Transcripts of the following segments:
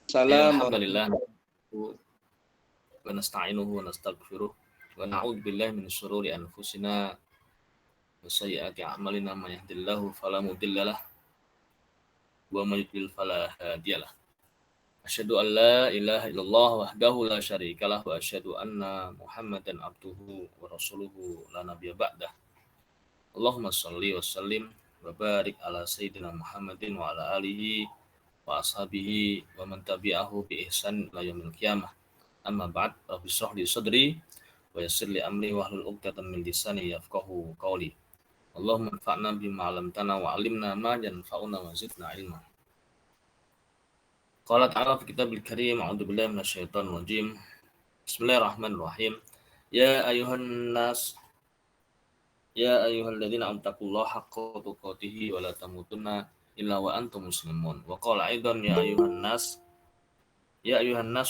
Salam. Alhamdulillah wa nasta'inuhu wa nastaghfiruh wa na'udzu billahi min syururi anfusina wa sayyiati a'malina may yahdihillahu fala mudhillalah wa may yudlil fala hadiyalah. Asyhadu an la ilaha illallah wahdahu la syarikalah wa asyhadu anna Muhammadan abduhu wa rasuluhu la nabiyya ba'dah. Allahumma shalli wa sallim wa barik ala sayyidina Muhammadin wa ala alihi wa ashabihi wa man tabi'ahu bi ihsan ila yaumil qiyamah. Amma ba'd, rabbi shrah li sadri wa yassir li amri wahlul 'uqdatam min lisani yafqahu qawli. Allahumma anfa'na bima 'allamtana wa 'allimna ma yanfa'una wa zidna ilma. Qala ta'ala fi kitabil karim, a'udzu billahi minasyaitonir rajim. Bismillahirrahmanirrahim. Ya ayuhan nas ya ayyuhalladzina amanu taqullaha haqqa tuqatih wa la tamutunna illa wa antum muslimun. Wa qala aidan ya ayuhan nas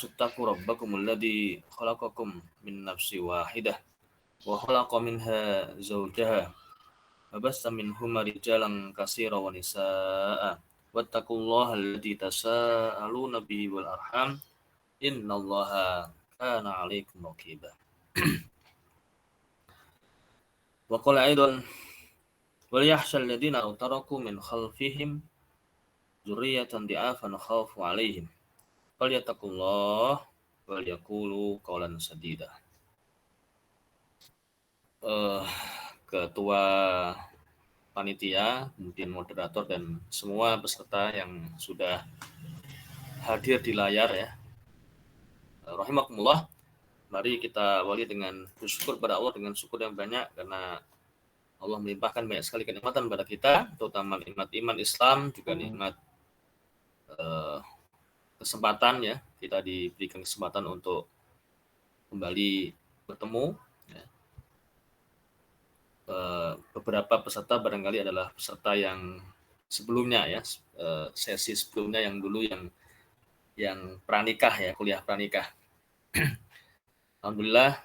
ittaqu rabbakumul ladzi khalaqakum min nafsin wahidah wa khalaqa minha zawjaha wa bassa minhuma rijalan katsiran wa nisaa'a wattaqullaha alladzi tasaaluna bihi wal arham innallaha kana 'alaikum raqiba. Wa qala aidan wal yakhshal ladzina taraku min khalfihim dzurriyyatan di'afan khafu 'alaihim falyattaqullah wal yaqulu qawlan sadida. Ketua panitia, kemudian moderator dan semua peserta yang sudah hadir di layar ya. Rahimakumullah. Mari kita awali dengan bersyukur pada Allah dengan syukur yang banyak karena Allah melimpahkan banyak sekali kenikmatan pada kita, terutama nikmat iman Islam, juga nikmat kesempatan ya, kita diberikan kesempatan untuk kembali bertemu ya. Beberapa peserta barangkali adalah peserta yang sebelumnya ya, sesi sebelumnya yang dulu yang pranikah ya, kuliah pranikah. Alhamdulillah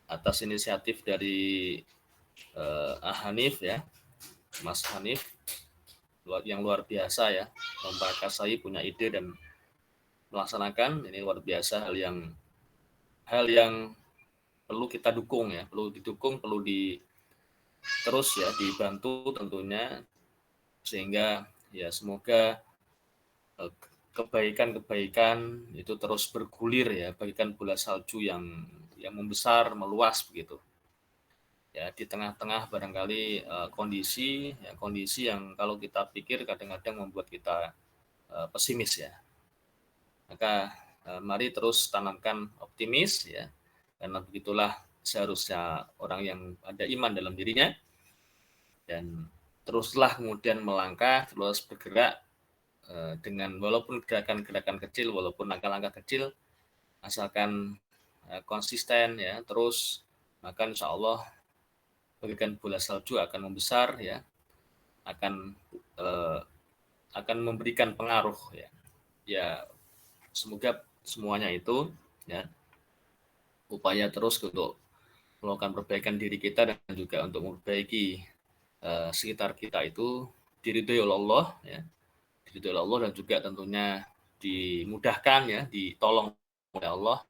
atas inisiatif dari Hanif ya, Mas Hanif yang luar biasa ya, memperkasai punya ide dan melaksanakan, ini luar biasa, hal yang perlu kita dukung ya, perlu didukung, perlu terus ya dibantu tentunya, sehingga ya semoga kebaikan-kebaikan itu terus bergulir ya, bagaikan bola salju yang membesar, meluas begitu. Ya di tengah-tengah barangkali kondisi yang kalau kita pikir kadang-kadang membuat kita pesimis ya. Maka mari terus tanamkan optimis ya, karena begitulah seharusnya orang yang ada iman dalam dirinya, dan teruslah kemudian melangkah, terus bergerak dengan walaupun gerakan-gerakan kecil, walaupun langkah-langkah kecil, asalkan konsisten ya, terus maka insya Allah bagaikan bola salju akan membesar ya, akan memberikan pengaruh ya. Ya semoga semuanya itu ya upaya terus untuk melakukan perbaikan diri kita dan juga untuk memperbaiki sekitar kita itu diridhoi oleh Allah ya, diridhoi oleh Allah, dan juga tentunya dimudahkan ya, ditolong oleh Allah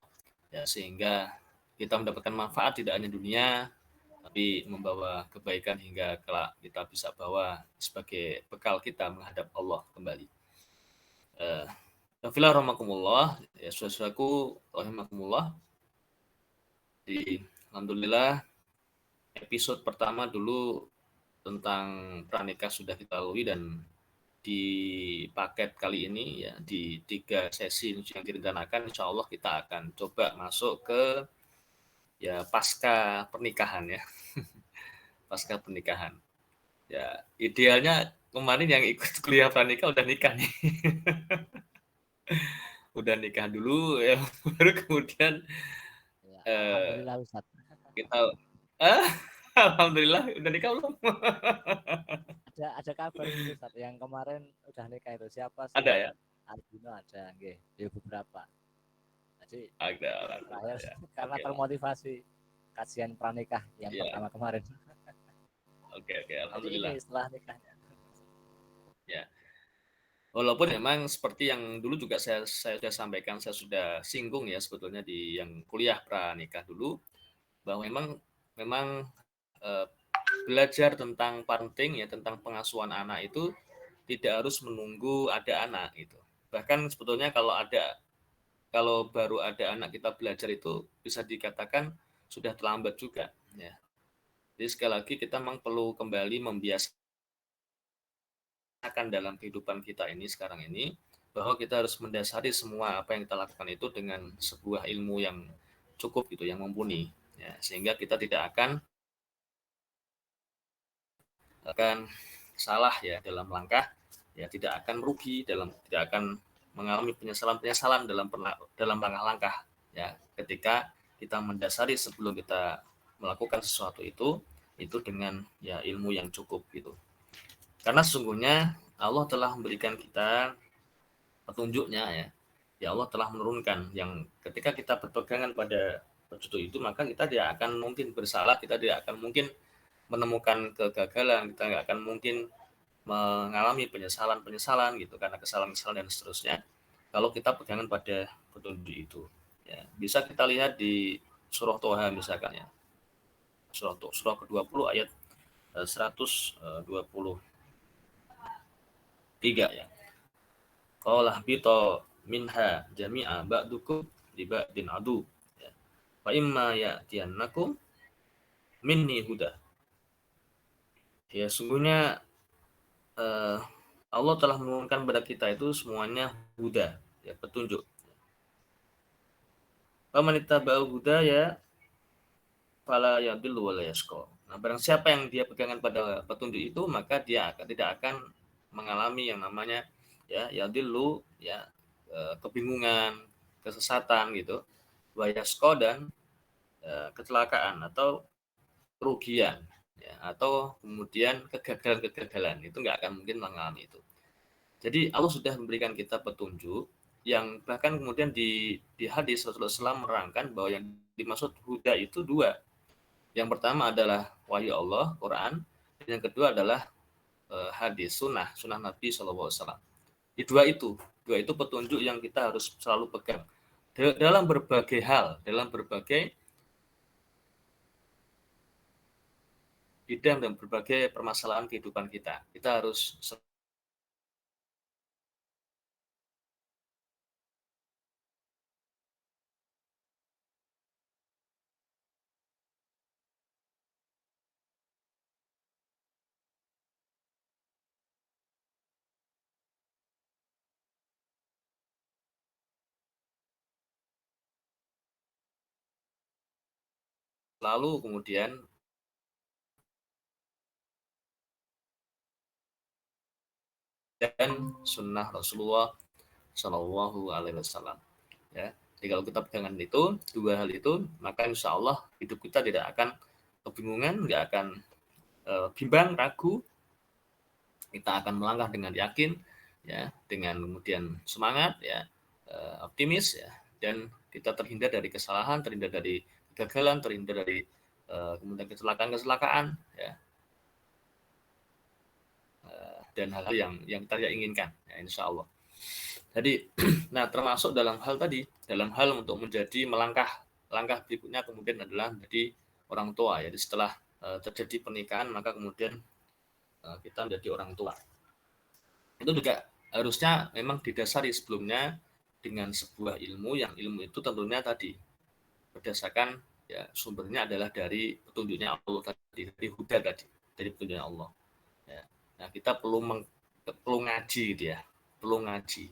ya, sehingga kita mendapatkan manfaat tidak hanya dunia tapi membawa kebaikan hingga kelak kita bisa bawa sebagai bekal kita menghadap Allah kembali. Alhamdulillah rahimakumullah ya, saudaraku rahimakumullah. Alhamdulillah episode pertama dulu tentang pranikah sudah kita lalui, dan di paket kali ini ya, di 3 sesi yang direncanakan, insya Allah kita akan coba masuk ke ya pasca pernikahan ya. Pasca pernikahan ya, idealnya kemarin yang ikut kuliah pranikah udah nikah nih. Udah nikah dulu ya, baru kemudian Ya, alhamdulillah Ustaz. kita alhamdulillah udah nikah belum? Ada kabar itu Ustaz, yang kemarin udah nikah itu siapa sih? Ada ya? Albino ada, nggih. Ya beberapa. Jadi Ada terakhir ya. karena Okay, termotivasi kajian pranikah yang pertama kemarin. Oke, Jadi alhamdulillah. ini setelah nikahnya. Ya. Walaupun memang seperti yang dulu juga saya sudah sampaikan, saya sudah singgung ya sebetulnya di yang kuliah pranikah dulu, bahwa memang eh, belajar tentang parenting ya, tentang pengasuhan anak itu tidak harus menunggu ada anak gitu. Bahkan sebetulnya kalau baru ada anak kita belajar itu bisa dikatakan sudah terlambat juga ya. Jadi sekali lagi kita memang perlu kembali membiasakan dalam kehidupan kita ini sekarang ini, bahwa kita harus mendasari semua apa yang kita lakukan itu dengan sebuah ilmu yang cukup gitu, yang mumpuni ya, sehingga kita tidak akan salah ya dalam langkah, ya tidak akan rugi tidak akan mengalami penyesalan dalam langkah-langkah ya, ketika kita mendasari sebelum kita melakukan sesuatu itu dengan ya ilmu yang cukup gitu. Karena sesungguhnya Allah telah memberikan kita petunjuknya ya. Ya Allah telah menurunkan yang ketika kita berpegangan pada petunjuk itu, maka kita tidak akan mungkin bersalah, kita tidak akan mungkin menemukan kegagalan, kita tidak akan mungkin mengalami penyesalan-penyesalan gitu karena kesalahan-kesalahan dan seterusnya. Kalau kita pegangan pada petunjuk itu, ya bisa kita lihat di surah Toha misalkan ya, surah ke-20 ayat 123 ya. Qala bito minha jami'a ba'dukum li ba'din adu. Ya. Fa imma ya'tiyannakum minni huda. Ya sungguhnya Allah telah menurunkan kepada kita itu semuanya huda, ya petunjuk. Faman ittaba'al huda ya fala yadillu wa la yashqa. Nah, barang siapa yang dia pegangan pada petunjuk itu, maka dia tidak akan mengalami yang namanya ya yadillu ya kebingungan, kesesatan gitu. Wa yashqa dan kecelakaan atau kerugian ya, atau kemudian kegagalan itu nggak akan mungkin mengalami itu. Jadi Allah sudah memberikan kita petunjuk yang bahkan kemudian di hadis Rasulullah SAW menerangkan bahwa yang dimaksud huda itu dua. Yang pertama adalah wahyu Allah, Quran, dan yang kedua adalah hadis, sunnah Nabi SAW. Di dua itu petunjuk yang kita harus selalu pegang dalam berbagai hal, dalam berbagai bidang dan berbagai permasalahan kehidupan kita. Kita harus selalu kemudian dan sunnah Rasulullah Shallallahu Alaihi Wasallam. Ya, jadi kalau kita pegangan itu dua hal itu, maka insya Allah hidup kita tidak akan kebingungan, nggak akan bimbang, ragu. Kita akan melangkah dengan yakin, ya, dengan kemudian semangat, ya, optimis, ya, dan kita terhindar dari kesalahan, terhindar dari kegagalan, terhindar dari kemudian kecelakaan, ya, dan hal-hal yang kita tidak inginkan, ya, insya Allah. Jadi, nah termasuk dalam hal tadi, dalam hal untuk menjadi langkah berikutnya kemudian adalah menjadi orang tua. Jadi setelah terjadi pernikahan, maka kemudian kita menjadi orang tua. Itu juga harusnya memang didasari sebelumnya dengan sebuah ilmu, yang ilmu itu tentunya tadi berdasarkan ya sumbernya adalah dari petunjuknya Allah tadi, dari huda tadi, dari petunjuknya Allah. Ya. Nah kita perlu ngaji gitu ya, perlu ngaji.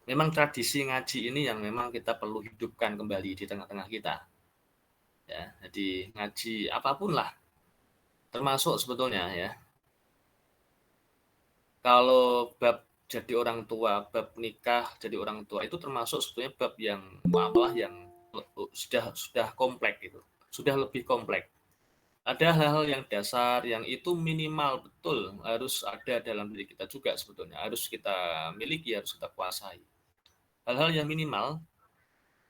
Memang tradisi ngaji ini yang memang kita perlu hidupkan kembali di tengah-tengah kita. Ya, jadi ngaji apapun lah, termasuk sebetulnya ya. Kalau bab jadi orang tua, bab nikah jadi orang tua itu termasuk sebetulnya bab yang muamalah yang sudah kompleks gitu, sudah lebih kompleks. Ada hal-hal yang dasar yang itu minimal betul harus ada dalam diri kita juga sebetulnya, harus kita miliki, harus kita kuasai. Hal-hal yang minimal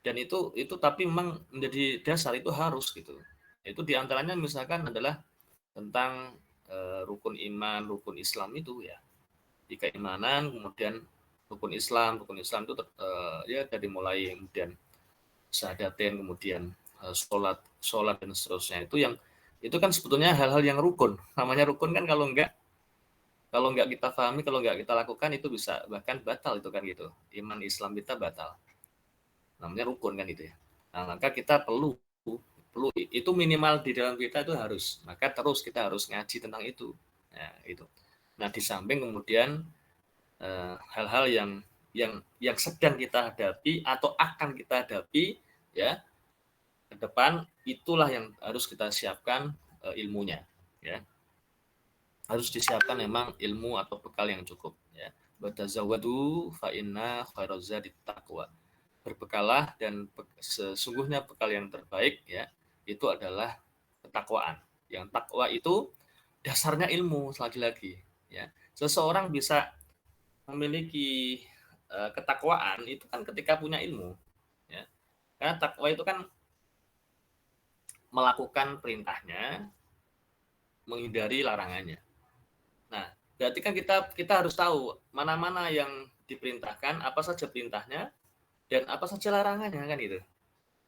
dan itu tapi memang menjadi dasar itu harus gitu. Itu diantaranya misalkan adalah tentang rukun iman, rukun Islam itu ya. keimanan, kemudian rukun Islam itu ya dari mulai kemudian syahadatain, kemudian sholat dan seterusnya, itu kan sebetulnya hal-hal yang rukun. Namanya rukun kan kalau nggak kita pahami, kalau nggak kita lakukan, itu bisa bahkan batal itu kan gitu. Iman Islam kita batal. Namanya rukun kan gitu ya. Nah, maka kita perlu itu minimal di dalam kita itu harus. Maka terus kita harus ngaji tentang itu. Nah, itu. Nah, di samping kemudian hal-hal yang sedang kita hadapi atau akan kita hadapi ya ke depan, itulah yang harus kita siapkan ilmunya ya. Harus disiapkan memang ilmu atau bekal yang cukup ya. Batazawwadu fa inna khairaz zadi taqwa. Berbekalah dan sesungguhnya bekal yang terbaik ya itu adalah ketakwaan. Yang takwa itu dasarnya ilmu lagi-lagi ya. Seseorang bisa memiliki ketakwaan itu kan ketika punya ilmu ya. Karena takwa itu kan melakukan perintahnya, menghindari larangannya. Nah, berarti kan kita harus tahu mana-mana yang diperintahkan, apa saja perintahnya, dan apa saja larangannya kan itu.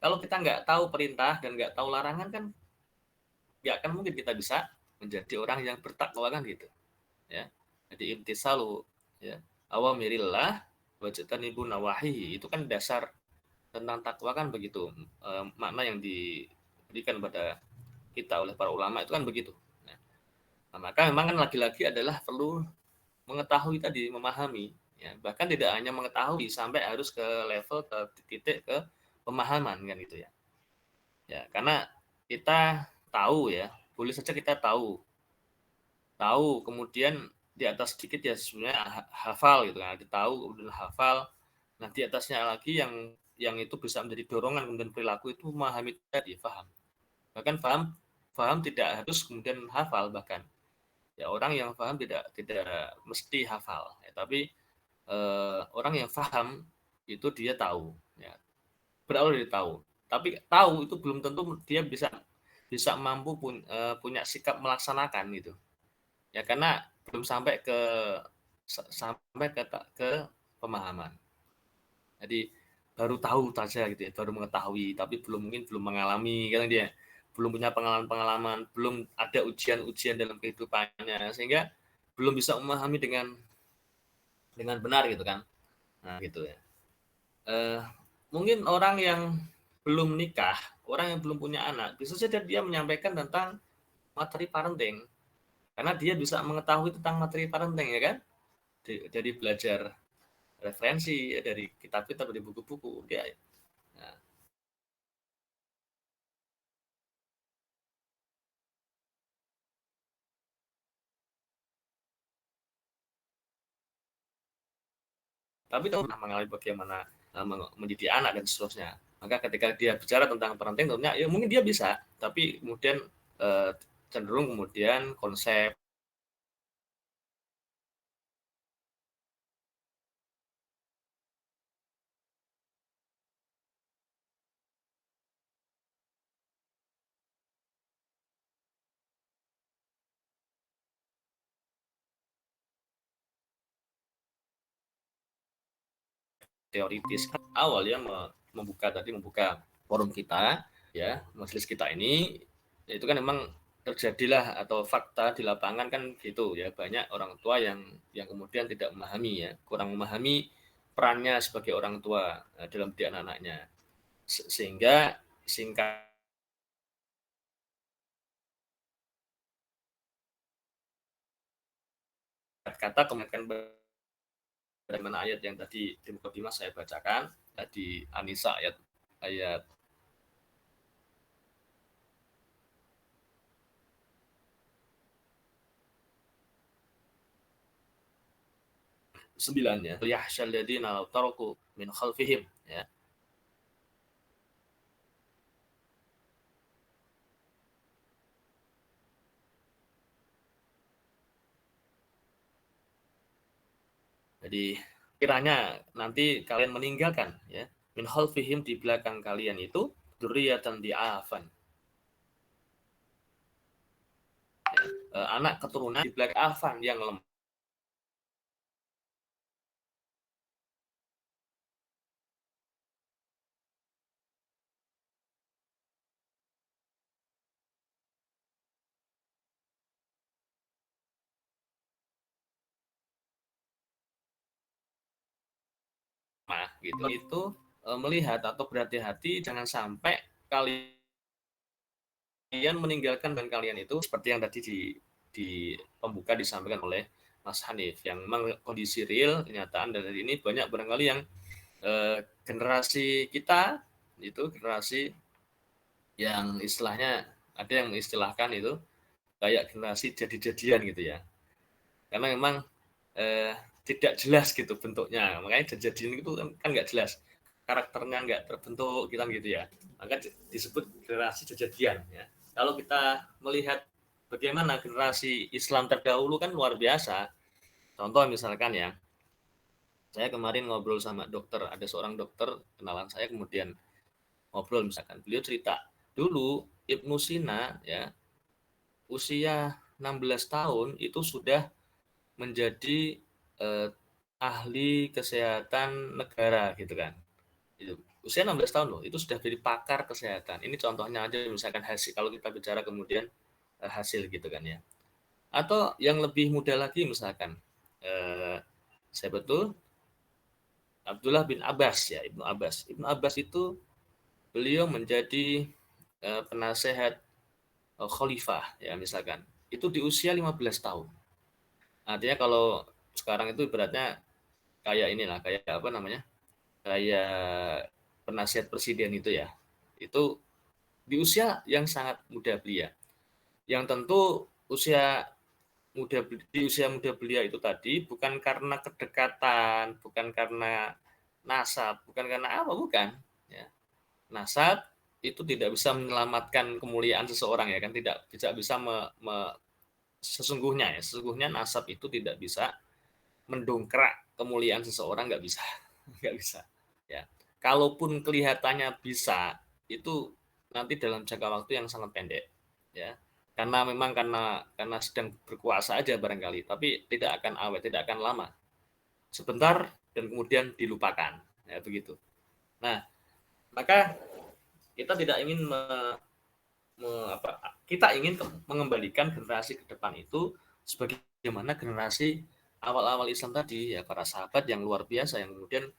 Kalau kita nggak tahu perintah dan nggak tahu larangan kan nggak akan mungkin kita bisa menjadi orang yang bertakwa kan gitu. Ya, jadi imtisalu ya awamirillah wajtanibu nawahihi, itu kan dasar tentang takwa kan begitu. Makna yang diberikan pada kita oleh para ulama itu kan begitu. Nah, maka memang kan lagi-lagi adalah perlu mengetahui tadi, memahami ya. Bahkan tidak hanya mengetahui sampai harus ke level ke titik ke pemahaman kan gitu ya. Ya, karena kita tahu ya, boleh saja kita tahu kemudian di atas sedikit ya sebenarnya hafal gitu kan, tahu kemudian hafal. Nah, di atasnya lagi yang itu bisa menjadi dorongan kemudian perilaku itu memahami tadi, paham. Bahkan paham tidak harus kemudian hafal, bahkan ya orang yang paham tidak mesti hafal ya, tapi orang yang paham itu dia tahu ya, berawal dari tahu, tapi tahu itu belum tentu dia bisa bisa mampu punya sikap melaksanakan gitu ya, karena belum sampai ke pemahaman. Jadi baru tahu saja gitu ya, baru mengetahui tapi mungkin belum mengalami kan dia, belum punya pengalaman-pengalaman, belum ada ujian-ujian dalam kehidupannya, sehingga belum bisa memahami dengan benar gitu kan. Nah gitu ya. eh, Mungkin orang yang belum nikah, orang yang belum punya anak, bisa saja dia menyampaikan tentang materi parenting, karena dia bisa mengetahui tentang materi parenting ya kan, jadi belajar referensi ya, dari kitab-kitab, dari buku-buku dia. Nah, 'Tapi tahu pernah mengalami bagaimana mendidik anak dan seterusnya. Maka ketika dia bicara tentang parenting tentunya ya mungkin dia bisa, tapi kemudian eh, cenderung kemudian konsep teoritis awal ya, membuka forum kita ya, majelis kita ini, ya itu kan memang terjadilah atau fakta di lapangan kan gitu ya, banyak orang tua yang kemudian tidak memahami ya, kurang memahami perannya sebagai orang tua dalam didik anak-anaknya, sehingga singkat kata kemudian bagaimana ayat yang tadi di mukadimah saya bacakan di Anisa ayat ayat 9 ya. Yahsyal ladzina law taraku min khalfihim ya. Jadi kiranya nanti kalian meninggalkan ya, min khalfihim, di belakang kalian itu dzurriyyatan di'afan. Ya, anak keturunan di belakang afan yang lemah. gitu itu melihat atau berhati-hati jangan sampai kalian meninggalkan dan kalian itu seperti yang tadi di pembuka disampaikan oleh Mas Hanif, yang memang kondisi real kenyataan dari ini banyak barangkali yang generasi kita itu generasi yang istilahnya ada yang mengistilahkan itu kayak generasi jadi-jadian gitu ya, karena memang eh, tidak jelas gitu bentuknya, makanya jadi-jadian itu kan nggak jelas, karakternya nggak terbentuk gitu ya, maka disebut generasi jadi-jadian ya. Kalau kita melihat bagaimana generasi Islam terdahulu kan luar biasa. Contoh misalkan ya, saya kemarin ngobrol sama dokter, ada seorang dokter kenalan saya, kemudian ngobrol misalkan, beliau cerita dulu Ibnu Sina ya usia 16 tahun itu sudah menjadi eh, ahli kesehatan negara gitu kan. Itu usia 16 tahun loh, itu sudah jadi pakar kesehatan. Ini contohnya aja misalkan hasil, kalau kita bicara kemudian hasil gitu kan ya. Atau yang lebih muda lagi misalkan saya betul Abdullah bin Abbas ya, Ibnu Abbas. Ibnu Abbas itu beliau menjadi penasehat khalifah ya misalkan. Itu di usia 15 tahun. Artinya kalau sekarang itu ibaratnya kayak inilah, kayak apa namanya? Kayak penasihat presiden itu ya. Itu di usia yang sangat muda belia. Yang tentu usia di usia muda belia itu tadi bukan karena kedekatan, bukan karena nasab, bukan karena apa, bukan. Ya. Nasab itu tidak bisa menyelamatkan kemuliaan seseorang ya kan, tidak bisa sesungguhnya nasab itu tidak bisa mendongkrak kemuliaan seseorang, nggak bisa, nggak bisa. Ya, kalaupun kelihatannya bisa, itu nanti dalam jangka waktu yang sangat pendek, ya. Karena memang karena sedang berkuasa aja barangkali, tapi tidak akan awet, tidak akan lama. Sebentar dan kemudian dilupakan, ya begitu. Nah, maka kita tidak ingin kita ingin mengembalikan generasi ke depan itu sebagaimana generasi awal-awal Islam tadi ya, para sahabat yang luar biasa yang kemudian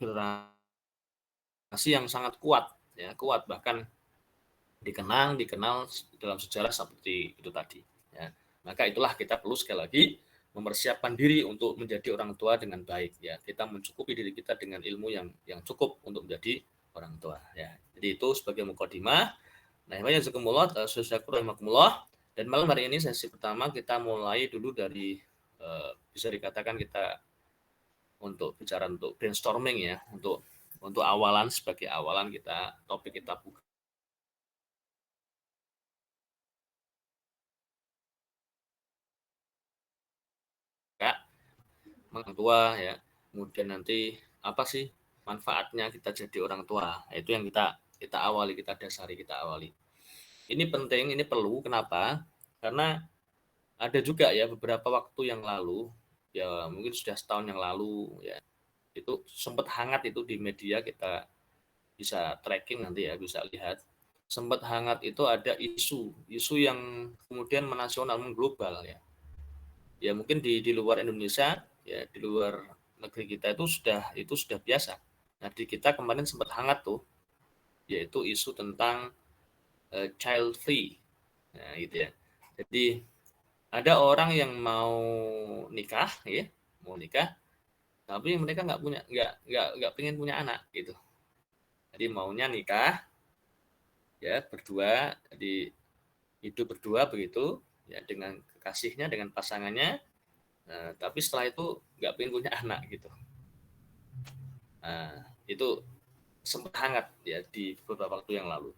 generasi yang sangat kuat ya, kuat bahkan dikenal dalam sejarah seperti itu tadi ya. Maka itulah kita perlu sekali lagi mempersiapkan diri untuk menjadi orang tua dengan baik ya. Kita mencukupi diri kita dengan ilmu yang cukup untuk menjadi orang tua ya. Jadi itu sebagai mukadimah. Nah, ya jazakumullah, rahimakumullah. Dan malam hari ini sesi pertama kita mulai dulu dari bisa dikatakan kita untuk bicara untuk brainstorming ya, untuk awalan, sebagai awalan kita topik kita buka orang tua ya. Kemudian nanti apa sih manfaatnya kita jadi orang tua? Nah, itu yang kita awali, kita dasari, kita awali. Ini penting, ini perlu. Kenapa? Karena ada juga ya beberapa waktu yang lalu, ya mungkin sudah setahun yang lalu ya, itu sempat hangat itu di media, kita bisa tracking nanti ya, bisa lihat. Sempat hangat itu ada isu yang kemudian menasional, mengglobal ya. Ya mungkin di luar Indonesia ya, di luar negeri kita itu sudah biasa. Nah, di kita kemarin sempat hangat tuh, yaitu isu tentang child free. Nah, gitu ya. Jadi ada orang yang mau nikah ya, mau nikah, tapi mereka nggak pengen punya anak gitu. Jadi maunya nikah ya berdua, jadi hidup berdua begitu ya dengan kekasihnya, dengan pasangannya. Nah, tapi setelah itu nggak pengen punya anak gitu. Nah, itu sempat hangat ya di beberapa waktu yang lalu.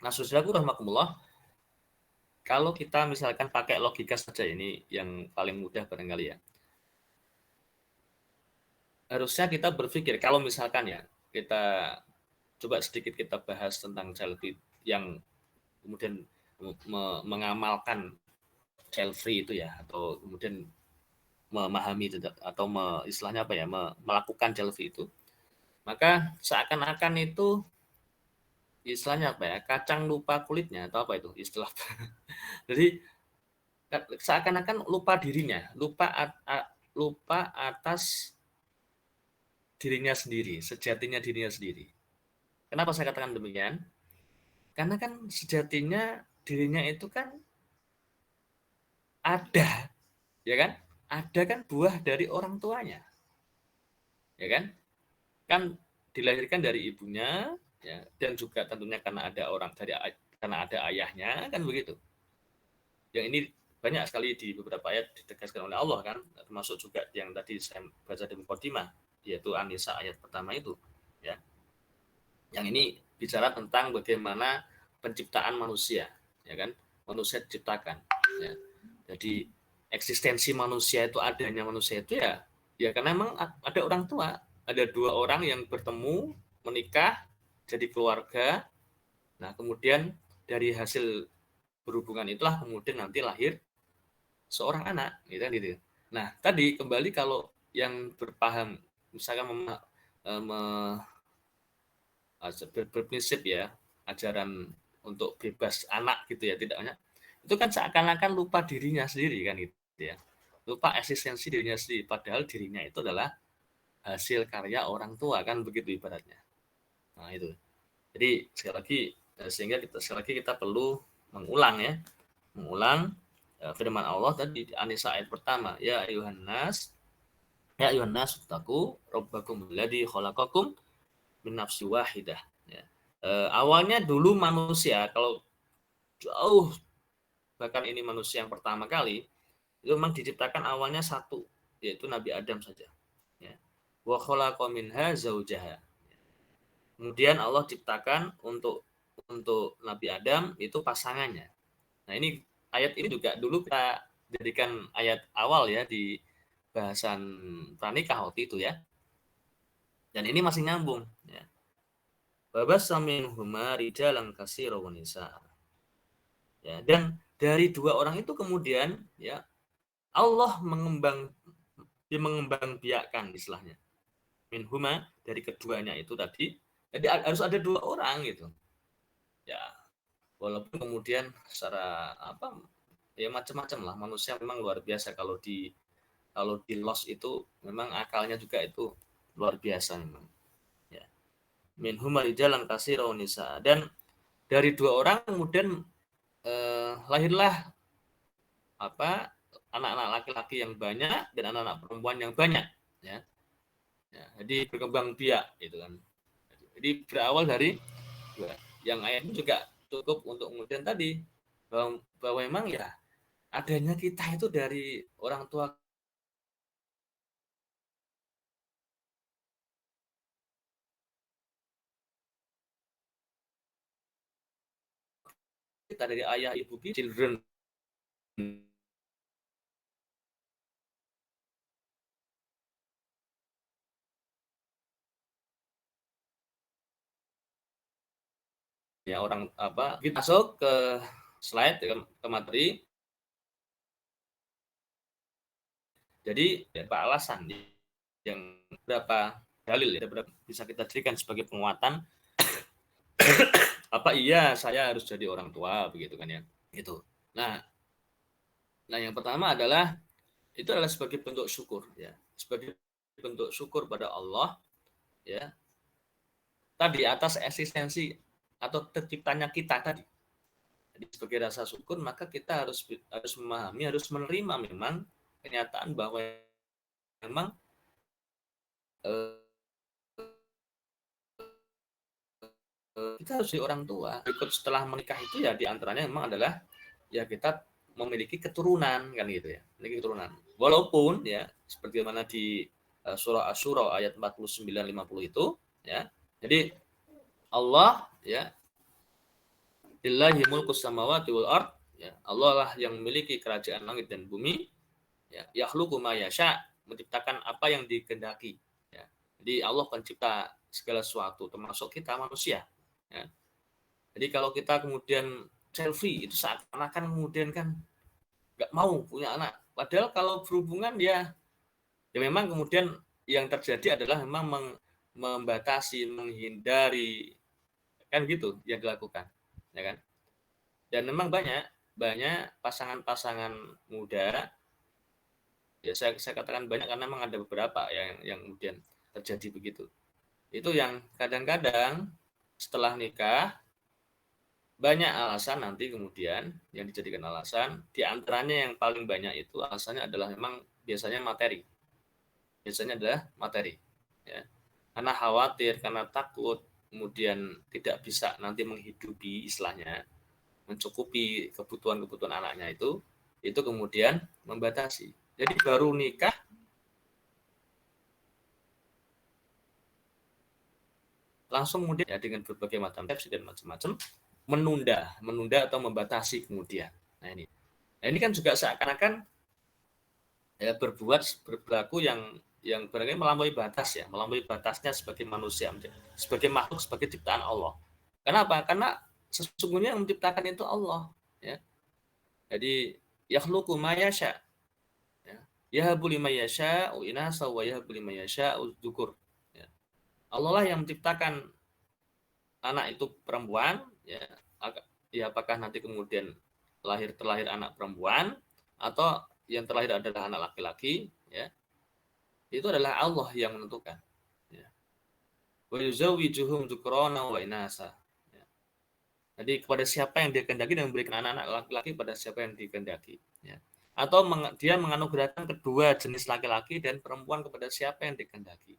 Nah, saudaraku rahmatullah, kalau kita misalkan pakai logika saja, ini yang paling mudah barangkali ya. Harusnya kita berpikir kalau misalkan ya, kita coba sedikit kita bahas tentang child free yang kemudian mengamalkan child free itu ya, atau kemudian memahami atau istilahnya apa ya, melakukan child free itu, maka seakan-akan itu istilahnya apa ya, kacang lupa kulitnya atau apa itu istilah. Jadi seakan-akan lupa dirinya, lupa atas dirinya sendiri, sejatinya dirinya sendiri. Kenapa saya katakan demikian? Karena kan sejatinya dirinya itu kan ada, ya kan? Ada kan buah dari orang tuanya, ya kan? Kan dilahirkan dari ibunya, ya, dan juga tentunya karena ada orang dari karena ada ayahnya, kan begitu. Yang ini banyak sekali di beberapa ayat ditegaskan oleh Allah kan, termasuk juga yang tadi saya baca di Muqaddimah, yaitu An-Nisa ayat pertama itu, ya. Yang ini bicara tentang bagaimana penciptaan manusia, ya kan? Manusia diciptakan, ya. Jadi eksistensi manusia itu, adanya manusia itu ya karena memang ada orang tua, ada dua orang yang bertemu, menikah, jadi keluarga. Nah, kemudian dari hasil berhubungan itulah kemudian nanti lahir seorang anak, gitu kan gitu. Nah, tadi kembali kalau yang berpaham, misalkan berprinsip ya, ajaran untuk bebas anak gitu ya, tidak banyak, itu kan seakan-akan lupa dirinya sendiri kan gitu ya, lupa eksistensi dirinya sendiri, padahal dirinya itu adalah hasil karya orang tua kan begitu ibaratnya. Nah itu, jadi sekali lagi sehingga sekali lagi kita perlu mengulang ya, firman Allah tadi di An-Nisa ayat pertama, ya ayuhan nas, ya ayuhan nas taku rabbakum alladzi khalaqakum min nafsin wahidah, ya. Awalnya dulu manusia, kalau jauh, bahkan ini manusia yang pertama kali itu memang diciptakan awalnya satu, yaitu Nabi Adam saja, ya. Wa khalaqa minha zaujaha. Kemudian Allah ciptakan untuk Nabi Adam itu pasangannya. Nah, ini ayat ini juga dulu kita jadikan ayat awal ya di bahasan pranikah waktu itu ya. Dan ini masih nyambung ya. Babasa minhuma rijalan katsira wa nisa. Ya, dan dari dua orang itu kemudian ya Allah mengembangbiakkan istilahnya. Minhuma, dari keduanya itu tadi. Jadi harus ada dua orang gitu. Ya, walaupun kemudian secara apa ya macam-macam lah, manusia memang luar biasa, kalau di loss itu memang akalnya juga itu luar biasa memang, ya. Minhuma rijalan katsira wa nisa, dan dari dua orang kemudian lahirlah apa anak-anak laki-laki yang banyak dan anak-anak perempuan yang banyak, ya. Ya, jadi berkembang biak gitu kan. Jadi berawal dari dua. Yang ayat ini juga cukup untuk kemudian tadi bahwa memang ya adanya kita itu dari orang tua kita, dari ayah ibu kita, children ya, orang apa, kita masuk ke slide ke materi. Jadi beberapa alasan yang berapa dalil ya, berapa bisa kita jadikan sebagai penguatan apa iya saya harus jadi orang tua begitu kan ya, itu. Nah, yang pertama adalah itu adalah sebagai bentuk syukur ya, sebagai bentuk syukur pada Allah ya, tadi atas eksistensi atau terciptanya kita tadi. Jadi sebagai rasa syukur maka kita harus memahami, harus menerima memang kenyataan bahwa memang eh, kita harus jadi orang tua. Berikut setelah menikah itu ya diantaranya memang adalah ya kita memiliki keturunan kan gitu ya, memiliki keturunan. Walaupun ya seperti mana di surah Asy-Syura ayat 49-50 itu ya. Jadi Allah ya, lillahi mulkus samawati wal ard, ya. Allah lah yang memiliki kerajaan langit dan bumi, ya. Yakhluqu ma yasha, menciptakan apa yang dikehendaki, ya. Jadi Allah pencipta segala sesuatu termasuk kita manusia, ya. Jadi kalau kita kemudian selfie itu seakan-akan kemudian kan nggak mau punya anak, padahal kalau berhubungan ya memang kemudian yang terjadi adalah memang membatasi, menghindari, kan gitu yang dilakukan, ya kan. Dan memang banyak pasangan-pasangan muda, ya saya katakan banyak karena memang ada beberapa yang kemudian terjadi begitu. Itu yang kadang-kadang setelah nikah banyak alasan nanti kemudian yang dijadikan alasan, di antaranya yang paling banyak itu alasannya adalah memang biasanya materi. Biasanya adalah materi, ya. Karena khawatir, karena takut, kemudian tidak bisa nanti menghidupi istilahnya, mencukupi kebutuhan-kebutuhan anaknya itu kemudian membatasi. Jadi baru nikah langsung kemudian ya dengan berbagai macam tips dan macam-macam menunda atau membatasi kemudian. Nah ini kan juga seakan-akan ya berlaku yang barangkali melampaui batas ya, melampaui batasnya sebagai manusia, sebagai makhluk, sebagai ciptaan Allah. Kenapa? Karena sesungguhnya yang menciptakan itu Allah, ya. Jadi yakhluqu ma yasha, ya. Yahabu liman yasha'u inasa wa yahabu liman yasha'u dzukur. Ya. Allah lah yang menciptakan anak itu perempuan, ya. Ya apakah nanti kemudian terlahir anak perempuan atau yang terlahir adalah anak laki-laki, ya. Itu adalah Allah yang menentukan, ya. Wa yuzawwijuhum dzukrana wa inasa. Ya. Jadi kepada siapa yang dia kehendaki dan memberikan anak-anak laki-laki pada siapa yang dikehendaki, ya. Atau dia menganugerahkan kedua jenis laki-laki dan perempuan kepada siapa yang dikehendaki.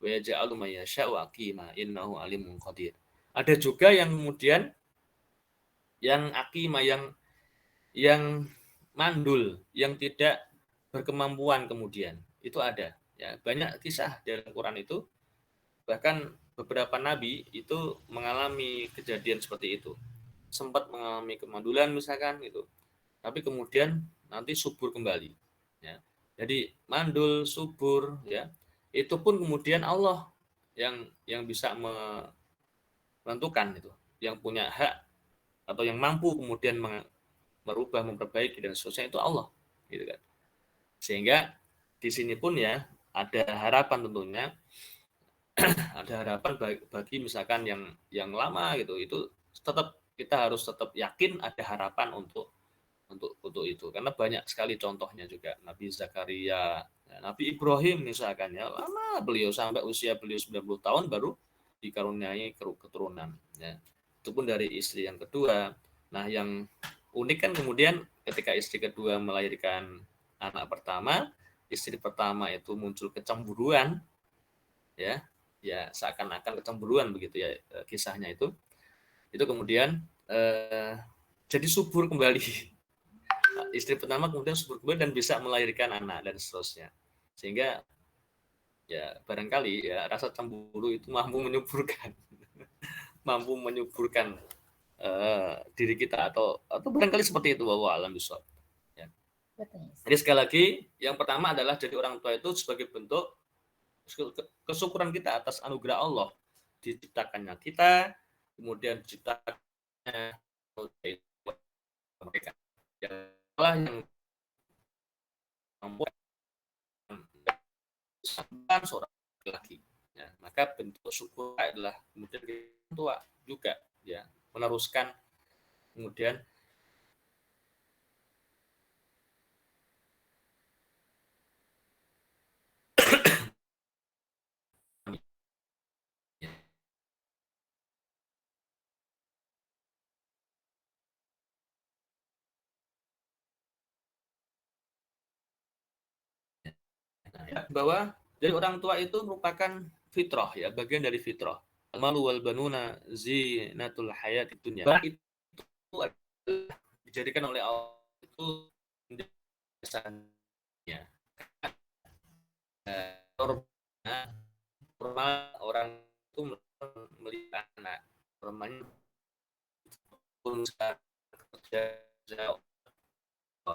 Wa yaj'alu may yasha'u aqima innahu alimun qadir. Ada juga yang kemudian yang aqima, yang mandul, yang tidak berkemampuan kemudian. Itu ada, ya. Banyak kisah dalam Quran itu, bahkan beberapa nabi itu mengalami kejadian seperti itu. Sempat mengalami kemandulan misalkan gitu. Tapi kemudian nanti subur kembali, ya. Jadi mandul, subur, ya. Itu pun kemudian Allah yang bisa menentukan itu, yang punya hak atau yang mampu kemudian merubah, memperbaiki dan seterusnya itu Allah, gitu kan. Sehingga di sini pun ya ada harapan tentunya, ada harapan bagi misalkan yang lama gitu, itu tetap kita harus tetap yakin ada harapan untuk itu, karena banyak sekali contohnya juga Nabi Zakaria, Nabi Ibrahim misalkan, ya lama beliau sampai usia beliau 90 tahun baru dikaruniai keturunan, ya. Itu pun dari istri yang kedua. Nah yang unik kan kemudian ketika istri kedua melahirkan anak pertama, istri pertama itu muncul kecemburuan, ya seakan-akan kecemburuan begitu ya, kisahnya itu kemudian jadi subur kembali. Istri pertama kemudian subur kembali dan bisa melahirkan anak dan seterusnya, sehingga ya barangkali ya rasa cemburu itu mampu menyuburkan diri kita atau barangkali seperti itu, bahwa alam bisawab, ya. Jadi sekali lagi yang pertama adalah jadi orang tua itu sebagai bentuk kesyukuran kita atas anugerah Allah diciptakannya kita, kemudian diciptakannya mereka, yang membuat seorang laki, ya. Maka bentuk syukur adalah kemudian orang tua juga, ya, meneruskan kemudian bahwa dari orang tua itu merupakan fitrah, ya, bagian dari fitrah. Al-malu wal banuna zinatul hayat dunya. Itu dijadikan oleh Allah itu biasanya normal orang itu melihat anak normalnya pun kerja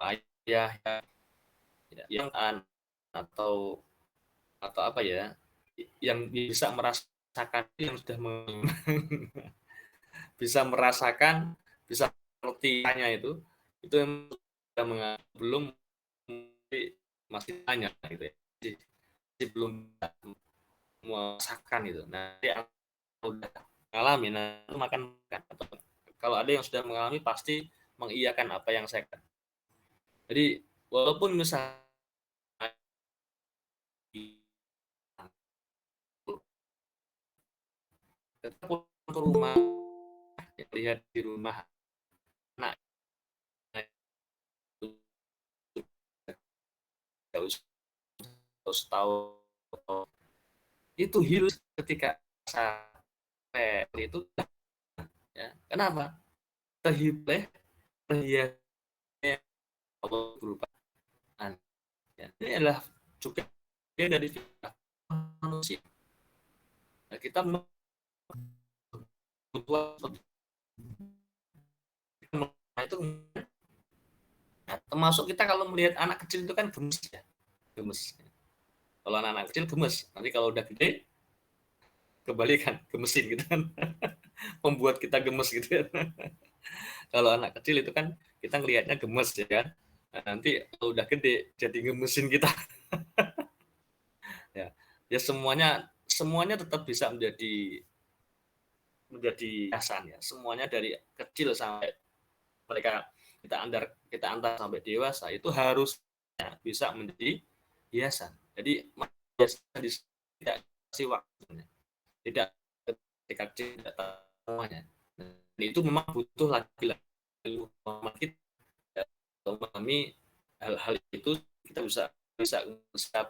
ayah ya, yang atau apa ya, yang bisa merasakan, yang sudah bisa merasakan, bisa mengertinya itu yang belum masih tanya gitu ya, masih belum merasakan itu. Nah yang sudah mengalami, nah itu makan. Kalau ada yang sudah mengalami pasti mengiyakan apa yang saya katakan. Jadi walaupun misalnya pulang ke rumah, lihat di rumah anak itu harus tahu itu hilang ketika sampai itu ya. Kenapa? Terhibleh perhiasannya Allah berupa ya. Ini adalah juga dari manusia. Nah, kita itu nah, termasuk kita kalau melihat anak kecil itu kan gemes ya, gemes. Kalau anak-anak kecil gemes, nanti kalau udah gede kebalikan, gemesin gitu kan. Membuat kita gemes gitu kan. Kalau anak kecil itu kan kita ngelihatnya gemes ya kan. Nah, nanti kalau udah gede jadi gemesin kita. Ya, ya semuanya tetap bisa menjadi hiasan ya. Semuanya dari kecil sampai mereka kita antar sampai dewasa itu harusnya bisa menjadi hiasan. Jadi tidak kasih waktunya, tidak ketika kecil tidak semuanya. Dan itu memang butuh laki-laki kita memahami hal-hal itu, kita bisa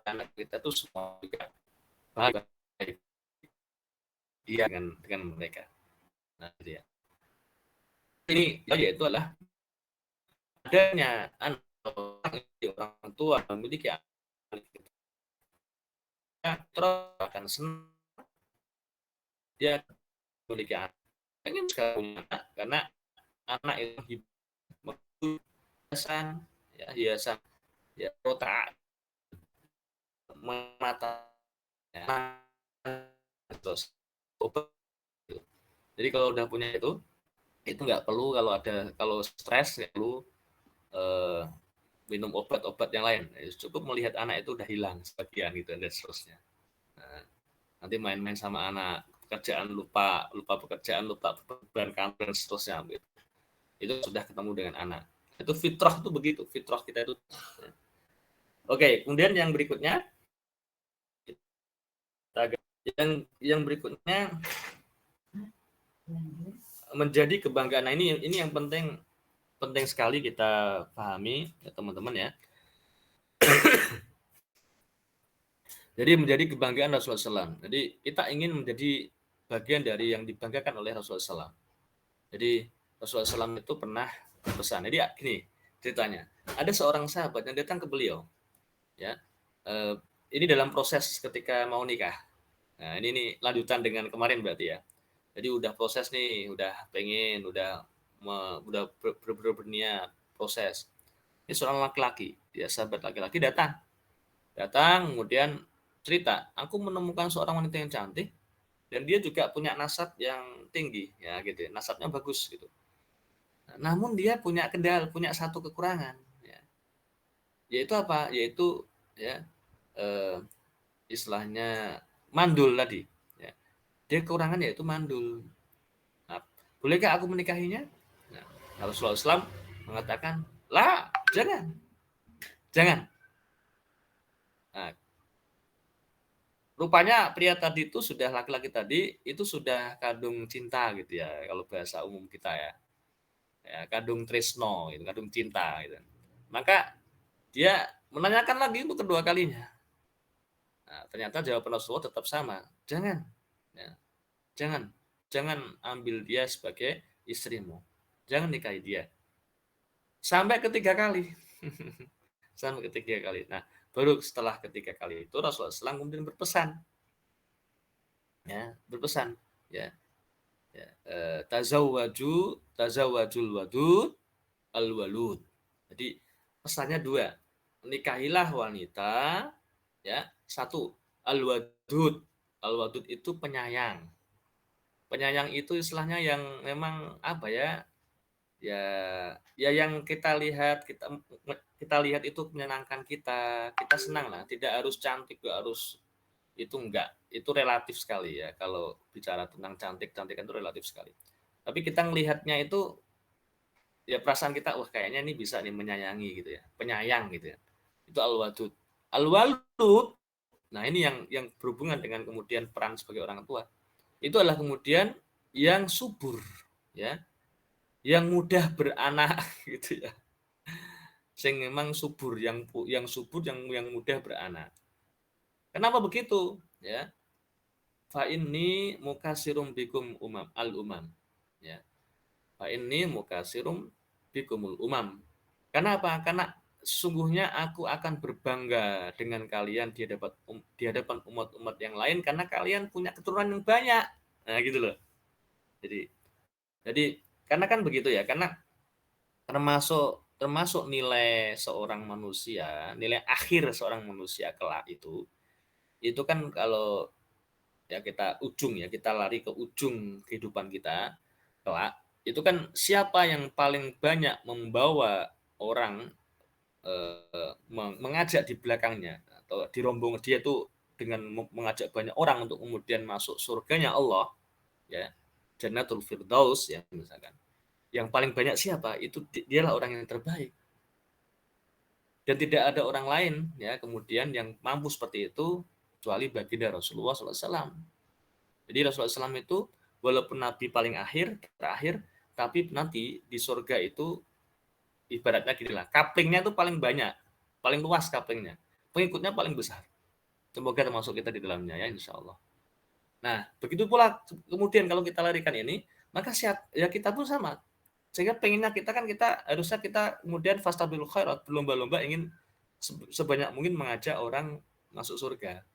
anak kita tuh semua juga baik iya dengan mereka. Nah, gitu ya. Ini yaitu adalah adanya anak orang tua memiliki anak terus akan senang dia memiliki anak. Pengen sekali punya anak karena anak itu hiasan ya, hiasan ya, otak mata ya, terus obat. Jadi kalau udah punya itu nggak perlu kalau stres nggak perlu eh, minum obat-obat yang lain. Cukup melihat anak itu udah hilang sebagian gitu dan seterusnya. Nah, nanti main-main sama anak, pekerjaan lupa pekerjaan, lupa beban kantor dan seterusnya gitu. Itu sudah ketemu dengan anak. Itu fitrah itu begitu, fitrah kita itu. Oke, kemudian yang berikutnya yang berikutnya menjadi kebanggaan. Nah, ini yang penting sekali kita pahami ya teman-teman ya. Jadi menjadi kebanggaan Rasulullah SAW. Jadi kita ingin menjadi bagian dari yang dibanggakan oleh Rasulullah SAW. Jadi Rasulullah SAW itu pernah berpesan. Jadi gini ceritanya. Ada seorang sahabat yang datang ke beliau. Ya, ini dalam proses ketika mau nikah. Nah, ini lanjutan dengan kemarin berarti ya. Jadi udah proses nih, udah pengen, udah berniat proses. Ini seorang laki-laki, dia sahabat laki-laki datang kemudian cerita, aku menemukan seorang wanita yang cantik dan dia juga punya nasab yang tinggi ya gitu, nasabnya bagus gitu. Namun dia punya punya satu kekurangan ya. Yaitu apa? Yaitu ya istilahnya mandul tadi ya. Dia kekurangan yaitu mandul. Nah, bolehkah aku menikahinya? Nah, Rasulullah SAW mengatakan, lah, jangan. Nah, rupanya pria tadi itu sudah laki-laki tadi itu sudah kadung cinta gitu ya, kalau bahasa umum kita ya, kadung tresno, gitu, kadung cinta gitu. Maka dia menanyakan lagi untuk kedua kalinya. Nah, ternyata jawaban Rasulullah tetap sama, jangan, ya, jangan ambil dia sebagai istrimu, jangan nikahi dia. Sampai ketiga kali. Sampai ketiga kali. Nah, baru setelah ketiga kali itu Rasulullah SAW kemudian berpesan. Ya, berpesan. Ya, ya tazawwajul wadud al-walud. Jadi pesannya dua. Nikahilah wanita ya, satu al-wadud. Al-wadud itu penyayang. Penyayang itu istilahnya yang memang apa ya? Ya, ya yang kita lihat itu menyenangkan kita, kita senang lah. Tidak harus cantik, gak harus itu enggak, itu relatif sekali ya. Kalau bicara tentang cantik-cantikan itu relatif sekali. Tapi kita melihatnya itu ya perasaan kita, wah kayaknya ini bisa nih menyayangi gitu ya, penyayang gitu ya. Itu al-wadud. Al-walud, nah ini yang berhubungan dengan kemudian peran sebagai orang tua. itu adalah kemudian yang subur, ya, yang mudah beranak gitu ya. Sing memang subur, yang subur, yang mudah beranak. Kenapa begitu? Ya, fa inni mukasirum bikum al-umam. Ya, fa inni mukasirum bikumul umam. Karena apa? Karena sesungguhnya aku akan berbangga dengan kalian di hadapan umat-umat yang lain karena kalian punya keturunan yang banyak. Nah, gitu loh. Jadi jadi karena kan begitu ya, karena termasuk termasuk nilai seorang manusia, nilai akhir seorang manusia kelak itu kan kalau ya kita lari ke ujung kehidupan kita kelak, itu kan siapa yang paling banyak membawa orang, mengajak di belakangnya atau di rombongan dia tuh dengan mengajak banyak orang untuk kemudian masuk surganya Allah, ya, Jannatul Firdaus ya misalkan. Yang paling banyak siapa? Itu dialah orang yang terbaik. Dan tidak ada orang lain ya kemudian yang mampu seperti itu kecuali baginda Rasulullah SAW. Jadi Rasulullah SAW itu walaupun Nabi paling terakhir, tapi nanti di surga itu ibaratnya gini lah, kaplingnya itu paling banyak, paling luas kaplingnya, pengikutnya paling besar. Semoga termasuk kita di dalamnya ya insya Allah. Nah begitu pula kemudian kalau kita larikan ini, maka ya kita pun sama. Sehingga pengennya kita harusnya kita kemudian fastabilul khairat, berlomba-lomba ingin sebanyak mungkin mengajak orang masuk surga.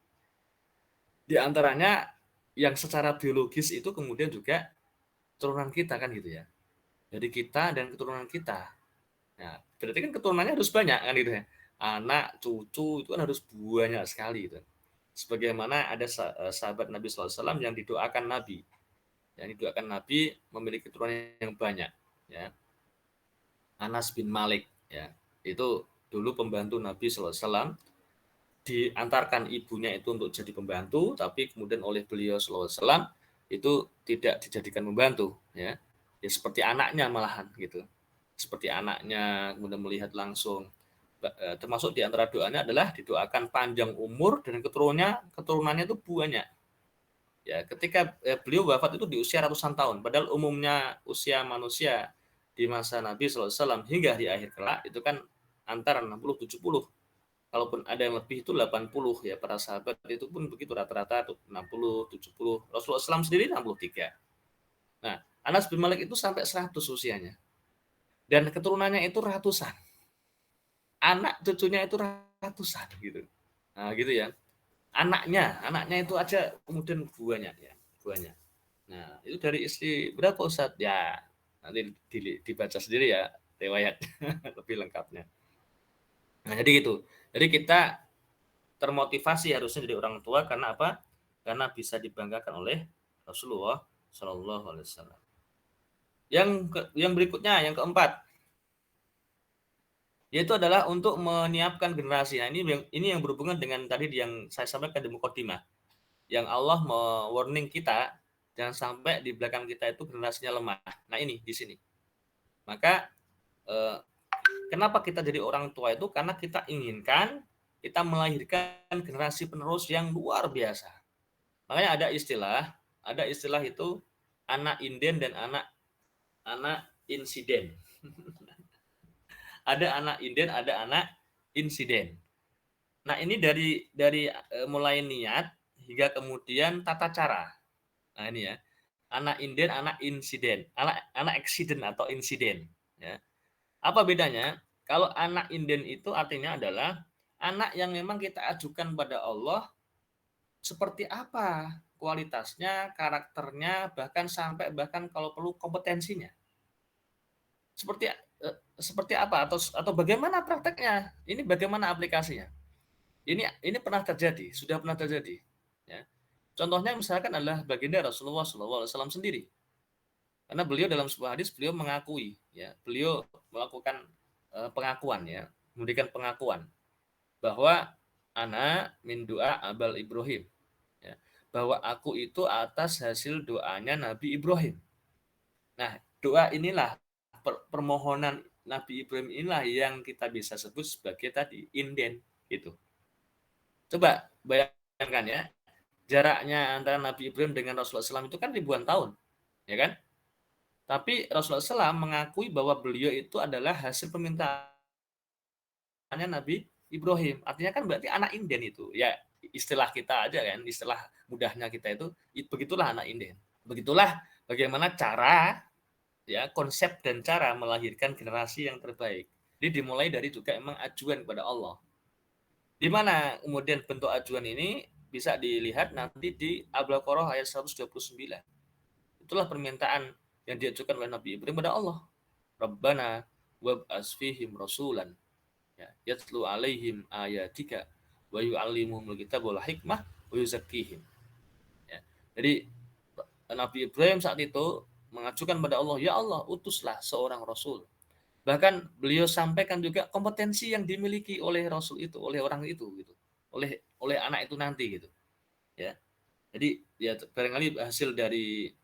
Di antaranya yang secara biologis itu kemudian juga keturunan kita kan gitu ya. Jadi kita dan keturunan kita. Nah, berarti kan keturunannya harus banyak kan gitu ya. Anak, cucu itu kan harus banyak sekali gitu. Sebagaimana ada sahabat Nabi SAW yang didoakan Nabi. Yang didoakan Nabi memiliki keturunan yang banyak. Ya. Anas bin Malik. Ya. Itu dulu pembantu Nabi SAW. Diantarkan ibunya itu untuk jadi pembantu, tapi kemudian oleh beliau SAW itu tidak dijadikan pembantu, ya seperti anaknya malahan gitu, seperti anaknya kemudian melihat langsung, termasuk di antara doanya adalah didoakan panjang umur dan keturunannya itu banyak. Ya, ketika beliau wafat itu di usia ratusan tahun, padahal umumnya usia manusia di masa Nabi SAW hingga di akhir kelak itu kan antara 60-70. Kalaupun ada yang lebih itu 80 ya, para sahabat itu pun begitu rata-rata 60, 70. Rasulullah SAW sendiri 63. Nah, Anas bin Malik itu sampai 100 usianya. Dan keturunannya itu ratusan. Anak cucunya itu ratusan gitu. Nah, gitu ya. Anaknya itu aja kemudian banyak ya, banyak. Nah, itu dari istri berapa Ustaz? Ya, nanti dibaca sendiri ya riwayat lebih lengkapnya. Nah, jadi gitu. Jadi kita termotivasi harusnya jadi orang tua karena apa? Karena bisa dibanggakan oleh Rasulullah Shallallahu Alaihi Wasallam. Yang berikutnya, yang keempat, yaitu adalah untuk menyiapkan generasi. Nah, ini yang berhubungan dengan tadi yang saya sampaikan di mukadimah, yang Allah warning kita jangan sampai di belakang kita itu generasinya lemah. Nah ini di sini. Maka kenapa kita jadi orang tua itu? Karena kita inginkan kita melahirkan generasi penerus yang luar biasa. Makanya ada istilah itu anak inden dan anak insiden. Ada anak inden, ada anak insiden. Nah, ini dari mulai niat hingga kemudian tata cara. Nah, ini ya. Anak inden, anak insiden, anak eksiden atau insiden, ya. Apa bedanya? Kalau anak inden itu artinya adalah anak yang memang kita ajukan pada Allah seperti apa kualitasnya, karakternya, bahkan kalau perlu kompetensinya. Seperti apa atau bagaimana prakteknya? Ini bagaimana aplikasinya? Ini pernah terjadi, sudah pernah terjadi. Ya. Contohnya misalkan adalah baginda Rasulullah SAW sendiri. Karena beliau dalam sebuah hadis beliau mengakui, ya, beliau melakukan pengakuan, ya, memberikan pengakuan bahwa ana min doa abal Ibrahim, ya, bahwa aku itu atas hasil doanya Nabi Ibrahim. Nah, doa inilah permohonan Nabi Ibrahim inilah yang kita bisa sebut sebagai tadi inden gitu. Coba bayangkan ya, Jaraknya antara Nabi Ibrahim dengan Rasulullah SAW itu kan ribuan tahun, ya kan? Tapi Rasulullah SAW mengakui bahwa beliau itu adalah hasil permintaannya Nabi Ibrahim. Artinya kan berarti anak inden itu. Ya istilah kita aja kan, istilah mudahnya kita itu, begitulah anak inden. Begitulah bagaimana cara, ya konsep dan cara melahirkan generasi yang terbaik. Jadi dimulai dari juga emang ajuan kepada Allah. Di mana kemudian bentuk ajuan ini bisa dilihat nanti di Al-Baqarah ayat 129. Itulah permintaan yang diajukan oleh Nabi Ibrahim kepada Allah. Rabbana wab'as fihim rasulan ya yatlu alaihim ayatika wa yu'allimuhumul kitab wal hikmah wa yuzakkihim. Ya. Jadi Nabi Ibrahim saat itu mengajukan pada Allah, ya Allah, utuslah seorang rasul. Bahkan beliau sampaikan juga kompetensi yang dimiliki oleh rasul itu, oleh orang itu gitu. Oleh anak itu nanti gitu. Ya. Jadi ya barangkali hasil dari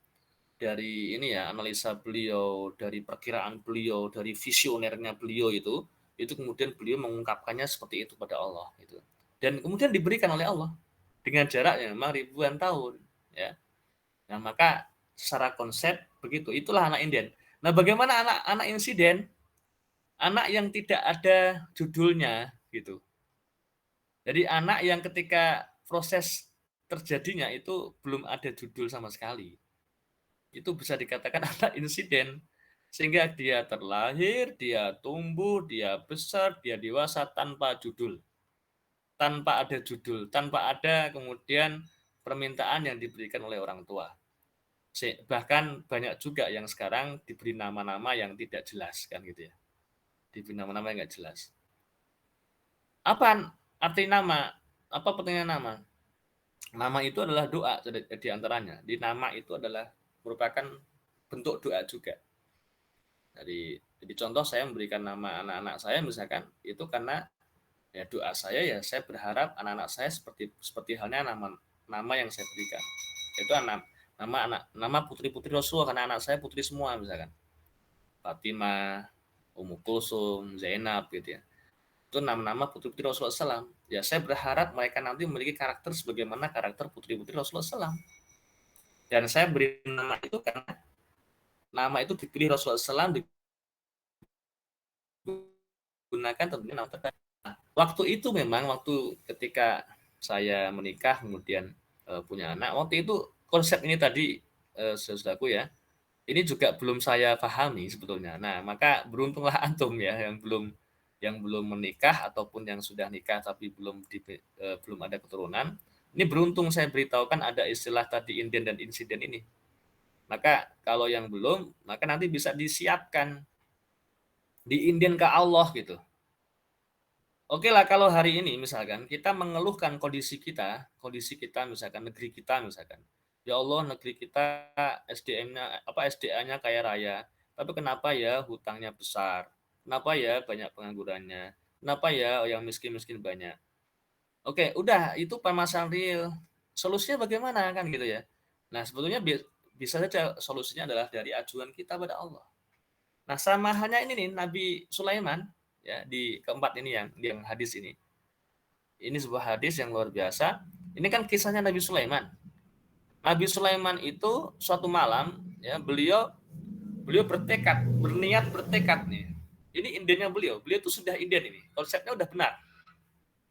ini ya analisa beliau, dari perkiraan beliau, dari visionernya beliau itu kemudian beliau mengungkapkannya seperti itu pada Allah gitu. Dan kemudian diberikan oleh Allah dengan jaraknya memang ribuan tahun ya. Nah, maka secara konsep begitu. Itulah anak inden. Nah, bagaimana anak insiden? Anak yang tidak ada judulnya gitu. Jadi anak yang ketika proses terjadinya itu belum ada judul sama sekali. Itu bisa dikatakan anak insiden. Sehingga dia terlahir, dia tumbuh, dia besar, dia dewasa tanpa judul. Tanpa ada judul, tanpa ada kemudian permintaan yang diberikan oleh orang tua. Bahkan banyak juga yang sekarang diberi nama-nama yang tidak jelas kan gitu ya. Diberi nama-nama yang nggak jelas. Apa arti nama? Apa pentingnya nama? Nama itu adalah doa di antaranya. Di nama itu adalah merupakan bentuk doa juga. Jadi contoh saya memberikan nama anak-anak saya misalkan itu karena ya doa saya ya saya berharap anak-anak saya seperti halnya nama yang saya berikan. Itu nama putri-putri Rasulullah karena anak saya putri semua misalkan. Fatimah, Ummu Kulsum, Zainab gitu ya. Itu nama-nama putri-putri Rasulullah SAW. Ya saya berharap mereka nanti memiliki karakter sebagaimana karakter putri-putri Rasulullah SAW. Dan saya beri nama itu karena nama itu dipilih Rasulullah SAW digunakan tentunya nama terbaik. Nah, waktu itu memang waktu ketika saya menikah kemudian punya anak, waktu itu konsep ini tadi saudaraku ya, ini juga belum saya pahami sebetulnya. Nah, maka beruntunglah antum ya yang belum menikah ataupun yang sudah nikah tapi belum ada keturunan. Ini beruntung saya beritahukan ada istilah tadi inden dan insiden ini. Maka kalau yang belum, maka nanti bisa disiapkan diinden ke Allah gitu. Oke lah kalau hari ini misalkan kita mengeluhkan kondisi kita misalkan negeri kita misalkan. Ya Allah negeri kita SDA-nya kaya raya, tapi kenapa ya hutangnya besar? Kenapa ya banyak penganggurannya? Kenapa ya yang miskin-miskin banyak? Oke, udah itu permasalahan real. Solusinya bagaimana kan gitu ya. Nah, sebetulnya bisa saja solusinya adalah dari ajuan kita pada Allah. Nah, sama halnya ini nih Nabi Sulaiman ya di keempat ini yang hadis ini. Ini sebuah hadis yang luar biasa. Ini kan kisahnya Nabi Sulaiman. Nabi Sulaiman itu suatu malam ya beliau bertekad nih. Ini indennya beliau itu sudah inden ini. Konsepnya udah benar.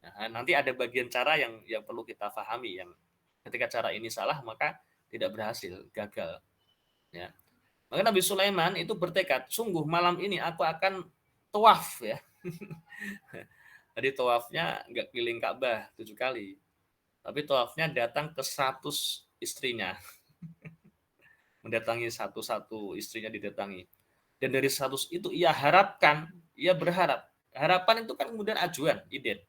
Nah, nanti ada bagian cara yang perlu kita pahami yang ketika cara ini salah maka tidak berhasil, gagal. Ya. Maka Nabi Sulaiman itu bertekad, sungguh malam ini aku akan tawaf ya. Jadi tawafnya nggak keliling Ka'bah 7 kali. Tapi tawafnya datang ke 100 istrinya. Mendatangi satu-satu istrinya didatangi. Dan dari 100 itu ia berharap. Harapan itu kan kemudian ajuan, iden.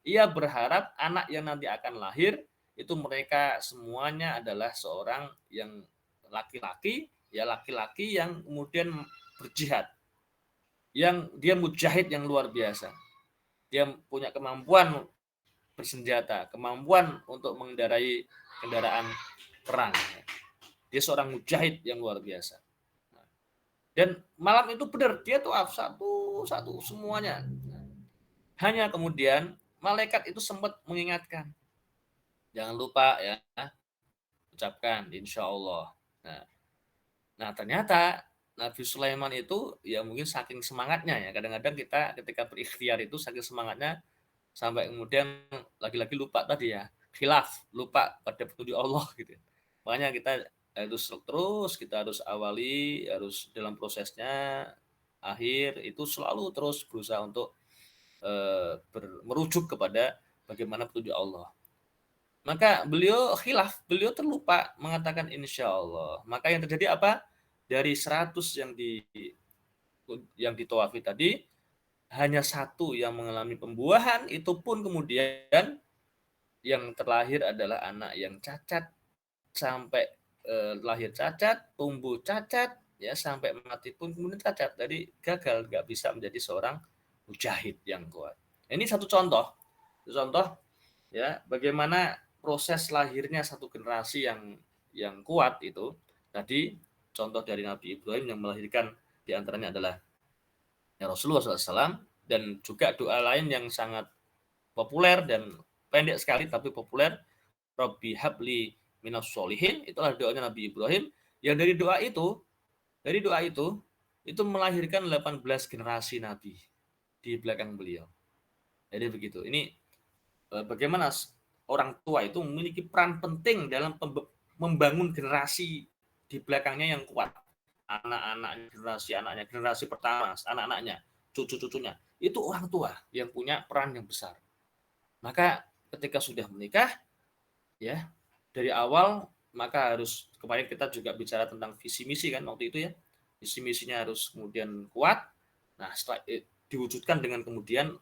Ia berharap anak yang nanti akan lahir itu mereka semuanya adalah seorang yang laki-laki yang kemudian berjihad. Yang dia mujahid yang luar biasa. Dia punya kemampuan bersenjata, kemampuan untuk mengendarai kendaraan perang. Dia seorang mujahid yang luar biasa. Dan malam itu benar, dia tuh satu semuanya. Hanya kemudian malaikat itu sempat mengingatkan. Jangan lupa ya, ucapkan insya Allah. Nah, ternyata Nabi Sulaiman itu ya mungkin saking semangatnya ya. Kadang-kadang kita ketika berikhtiar itu saking semangatnya sampai kemudian lagi-lagi lupa tadi ya, khilaf, lupa pada petunjuk Allah gitu. Makanya kita harus terus kita harus awali, harus dalam prosesnya akhir itu selalu terus berusaha untuk merujuk kepada bagaimana petunjuk Allah. Maka beliau khilaf, beliau terlupa mengatakan insya Allah. Maka yang terjadi apa? Dari 100 yang ditawafi tadi, hanya satu yang mengalami pembuahan, itu pun kemudian yang terlahir adalah anak yang cacat sampai lahir cacat, tumbuh cacat, ya sampai mati pun kemudian cacat. Jadi gagal, nggak bisa menjadi seorang mujahid yang kuat. Ini satu contoh ya bagaimana proses lahirnya satu generasi yang kuat itu. Tadi contoh dari Nabi Ibrahim yang melahirkan diantaranya adalah ya Rasulullah SAW, dan juga doa lain yang sangat populer dan pendek sekali tapi populer, Rabbi habli minas solihin, itulah doanya Nabi Ibrahim yang dari doa itu melahirkan 18 generasi Nabi di belakang beliau. Jadi begitu. Ini bagaimana orang tua itu memiliki peran penting dalam membangun generasi di belakangnya yang kuat. Anak-anaknya, generasi pertama, anak-anaknya, cucu-cucunya. Itu orang tua yang punya peran yang besar. Maka ketika sudah menikah, ya dari awal maka harus, kemarin kita juga bicara tentang visi misi kan waktu itu ya, visi misinya harus kemudian kuat. Nah setelah diwujudkan dengan kemudian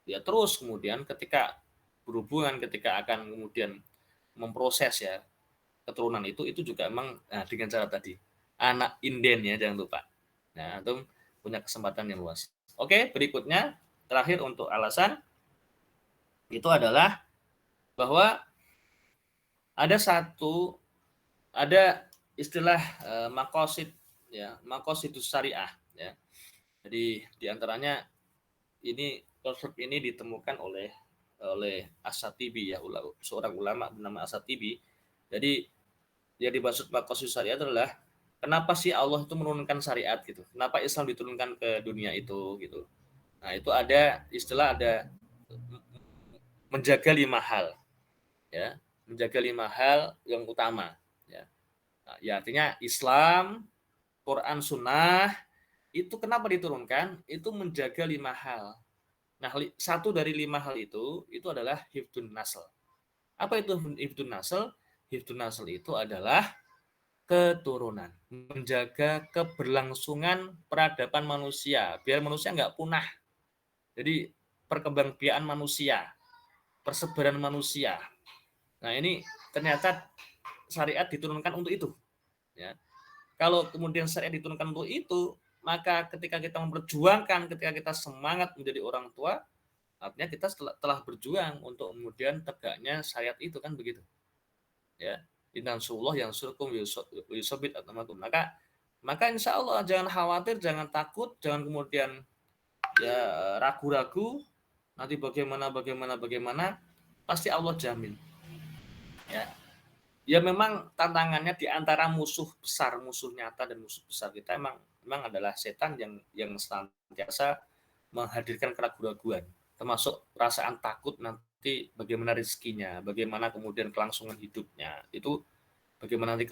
ya terus kemudian ketika berhubungan, ketika akan kemudian memproses ya keturunan itu juga emang dengan cara tadi anak inden ya, jangan lupa. Nah itu punya kesempatan yang luas. Oke, berikutnya terakhir untuk alasan itu adalah bahwa ada istilah makosid ya, makosidus syariah ya. Jadi diantaranya ini konsep ini ditemukan oleh As-Satibi ya, seorang ulama bernama As-Satibi. Jadi yang dimaksud makosid syariat adalah kenapa sih Allah itu menurunkan syariat gitu, kenapa Islam diturunkan ke dunia itu gitu. Nah itu ada istilah, ada menjaga 5 hal ya, menjaga 5 hal yang utama ya. Nah, ya artinya Islam, Quran, Sunnah itu kenapa diturunkan, itu menjaga 5 hal. Nah satu dari 5 hal itu adalah hifdun nasl. Apa itu hifdun nasl? Hifdun nasl itu adalah keturunan, menjaga keberlangsungan peradaban manusia, biar manusia nggak punah. Jadi perkembangbiakan manusia, persebaran manusia. Nah ini ternyata syariat diturunkan untuk itu. Ya. Kalau kemudian syariat diturunkan untuk itu, maka ketika kita memperjuangkan, ketika kita semangat menjadi orang tua, artinya kita telah berjuang untuk kemudian tegaknya syariat itu kan begitu. Ya. Innasullah yang surkum yusobit atamakum. Maka insya Allah jangan khawatir, jangan takut, jangan kemudian ya ragu-ragu nanti bagaimana pasti Allah jamin. Ya memang tantangannya di antara musuh besar, musuh nyata dan musuh besar kita memang adalah setan yang senantiasa menghadirkan keraguan-raguan, termasuk perasaan takut nanti bagaimana rezekinya, bagaimana kemudian kelangsungan hidupnya, itu bagaimana nanti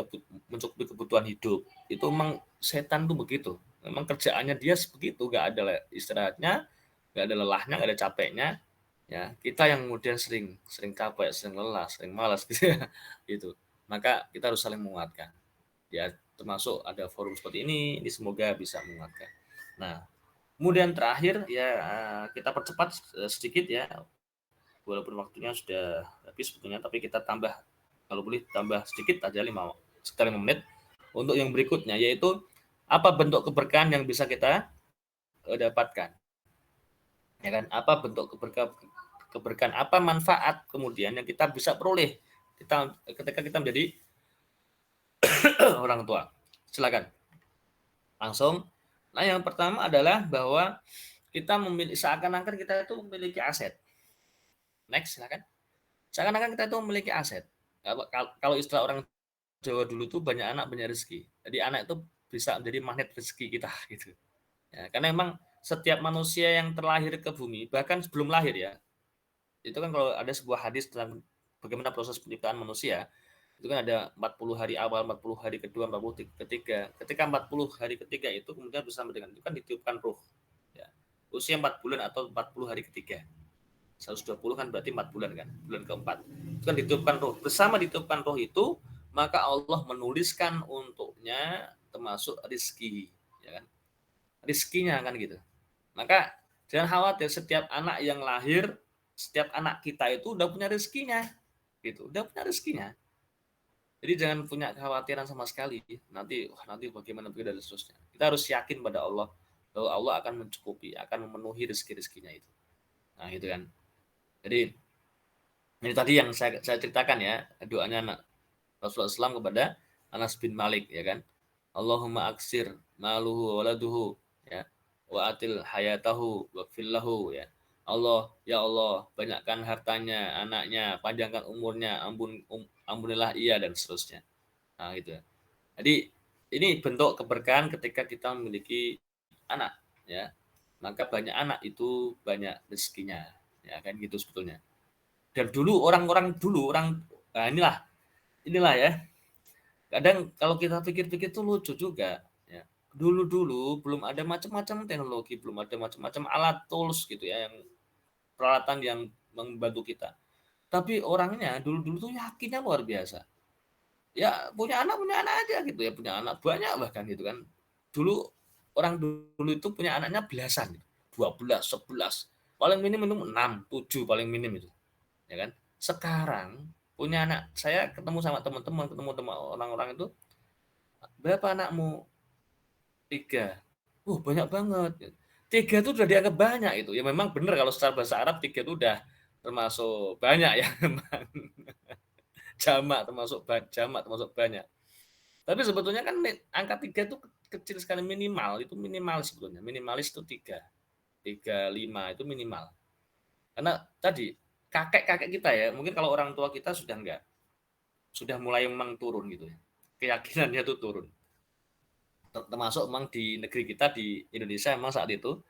mencukupi kebutuhan hidup. Itu memang setan tuh begitu. Memang kerjaannya dia begitu, nggak ada istirahatnya, nggak ada lelahnya, nggak ada capeknya. Ya, kita yang kemudian sering capek, sering lelah, sering malas gitu ya. Gitu. Maka kita harus saling menguatkan. Ya, termasuk ada forum seperti ini semoga bisa menguatkan. Nah, kemudian terakhir ya kita percepat sedikit ya, walaupun waktunya sudah habis sebetulnya, tapi kita tambah, kalau boleh tambah sedikit aja sekitar 5 menit untuk yang berikutnya, yaitu apa bentuk keberkahan yang bisa kita dapatkan, ya kan? Apa bentuk keberkahan, apa manfaat kemudian yang kita bisa peroleh ketika kita menjadi orang tua. Silakan langsung. Nah yang pertama adalah bahwa kita seakan-akan kita itu memiliki aset. Next silakan. Seakan-akan kita itu memiliki aset. Kalau istilah orang Jawa dulu tuh banyak anak banyak rezeki. Jadi anak itu bisa menjadi magnet rezeki kita gitu. Ya, karena memang setiap manusia yang terlahir ke bumi, bahkan sebelum lahir ya, itu kan kalau ada sebuah hadis tentang bagaimana proses penciptaan manusia, itu kan ada 40 hari awal, 40 hari kedua, 40 ketiga. Ketika 40 hari ketiga itu kemudian bersama dengan itu kan ditiupkan ruh. Ya. Usia 4 bulan atau 40 hari ketiga. 120 kan berarti 4 bulan kan, bulan keempat. Itu kan ditiupkan roh. Bersama ditiupkan roh itu, maka Allah menuliskan untuknya termasuk rezeki, ya kan? Rezekinya kan gitu. Maka jangan khawatir, setiap anak yang lahir, setiap anak kita itu udah punya rezekinya, gitu. Udah punya rezekinya. Jadi jangan punya kekhawatiran sama sekali. Nanti bagaimana dan seterusnya. Kita harus yakin pada Allah bahwa Allah akan mencukupi, akan memenuhi rezeki-rezekinya itu. Nah, gitu kan. Jadi ini tadi yang saya ceritakan ya, doanya Rasulullah SAW kepada Anas bin Malik ya kan. Allahumma aksir maluhu waladuhu ya, wa atil hayatahu wa fillahu ya. Allah, ya Allah, banyakkan hartanya, anaknya, panjangkan umurnya, ampunilah ia dan seterusnya. Nah, gitu. Jadi ini bentuk keberkahan ketika kita memiliki anak ya. Maka banyak anak itu banyak rezekinya. Ya kan gitu sebetulnya. Dan dulu orang-orang dulu nah inilah ya, kadang kalau kita pikir-pikir tuh lucu juga ya. Dulu-dulu belum ada macam-macam teknologi, belum ada macam-macam alat tools gitu ya, yang peralatan yang membantu kita, tapi orangnya dulu-dulu tuh yakinnya luar biasa. Ya punya anak aja gitu ya, punya anak banyak bahkan gitu kan. Dulu orang dulu itu punya anaknya belasan, 12, 11, paling minim itu 6, 7 paling minim itu ya kan. Sekarang punya anak, saya ketemu sama teman-teman, ketemu teman orang-orang itu, berapa anakmu? 3. Banyak banget. 3 itu udah dianggap banyak itu. Ya memang benar kalau secara bahasa Arab 3 itu udah termasuk banyak ya. Jamak termasuk banyak. Tapi sebetulnya kan angka 3 itu kecil sekali, minimal itu minimal sebetulnya. Minimalis itu 3. 3, 5 itu minimal. Karena tadi kakek-kakek kita ya, mungkin kalau orang tua kita sudah enggak, sudah mulai memang turun gitu ya. Keyakinannya itu turun. Termasuk memang di negeri kita di Indonesia memang saat itu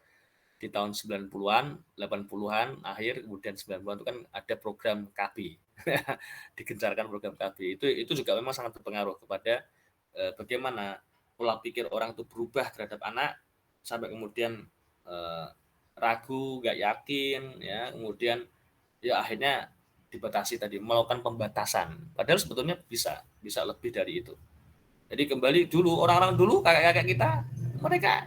di tahun 90-an, 80-an akhir, kemudian 90-an itu kan ada program KB. Digencarkan program KB. Itu juga memang sangat berpengaruh kepada bagaimana pola pikir orang itu berubah terhadap anak, sampai kemudian ragu, nggak yakin ya, kemudian ya akhirnya dibatasi tadi, melakukan pembatasan. Padahal sebetulnya bisa lebih dari itu. Jadi kembali dulu, orang-orang dulu kakek-kakek kita, mereka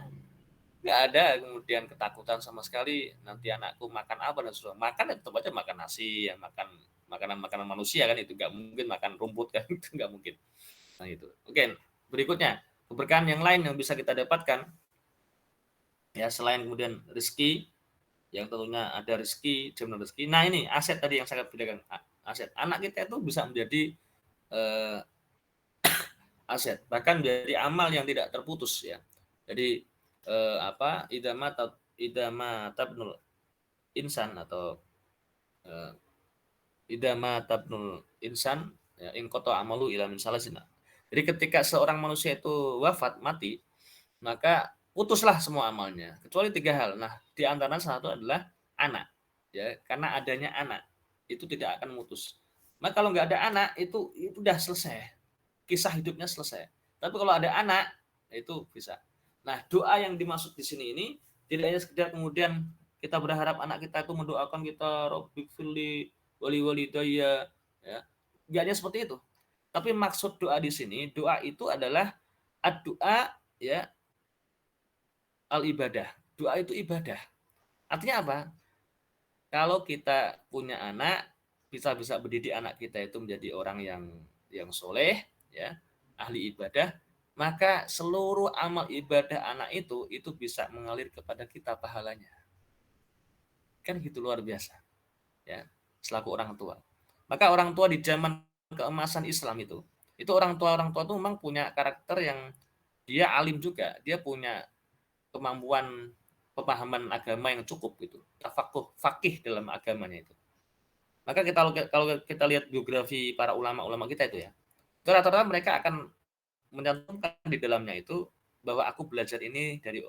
nggak ada kemudian ketakutan sama sekali nanti anakku makan apa dan sebagainya. Makan ya tetap aja makan nasi ya, makan makanan manusia kan, itu nggak mungkin makan rumput kan, itu nggak mungkin. Nah itu. Oke, berikutnya keberkahan yang lain yang bisa kita dapatkan ya, selain kemudian rezeki, yang tentunya ada rezeki, jaminan rezeki. Nah ini aset tadi yang saya bedakan, aset. Anak kita itu bisa menjadi eh, aset, bahkan menjadi amal yang tidak terputus ya. Jadi idama tabnul insan atau eh, idama tabnul insan ya, in qata amalu ila min salasina. Jadi ketika seorang manusia itu wafat, mati, maka putuslah semua amalnya kecuali 3 hal. Nah, di antara satu adalah anak. Ya, karena adanya anak itu tidak akan memutus. Maka kalau nggak ada anak itu udah selesai. Kisah hidupnya selesai. Tapi kalau ada anak itu bisa. Nah, doa yang dimaksud di sini ini tidak hanya sekedar kemudian kita berharap anak kita itu mendoakan kita, Rabbik firli wali walidayya ya. Tidak hanya seperti itu. Tapi maksud doa di sini, doa itu adalah doa ya, al ibadah. Doa itu ibadah. Artinya apa? Kalau kita punya anak, bisa mendidik anak kita itu menjadi orang yang soleh, ya, ahli ibadah, maka seluruh amal ibadah anak itu bisa mengalir kepada kita pahalanya. Kan gitu, luar biasa, ya, selaku orang tua. Maka orang tua di zaman keemasan Islam itu orang tua itu memang punya karakter yang dia alim juga, dia punya kemampuan pemahaman agama yang cukup gitu, tafakuh, fakih dalam agamanya itu. Maka kalau kita lihat biografi para ulama-ulama kita itu ya, itu rata-rata mereka akan mencantumkan di dalamnya itu bahwa aku belajar ini dari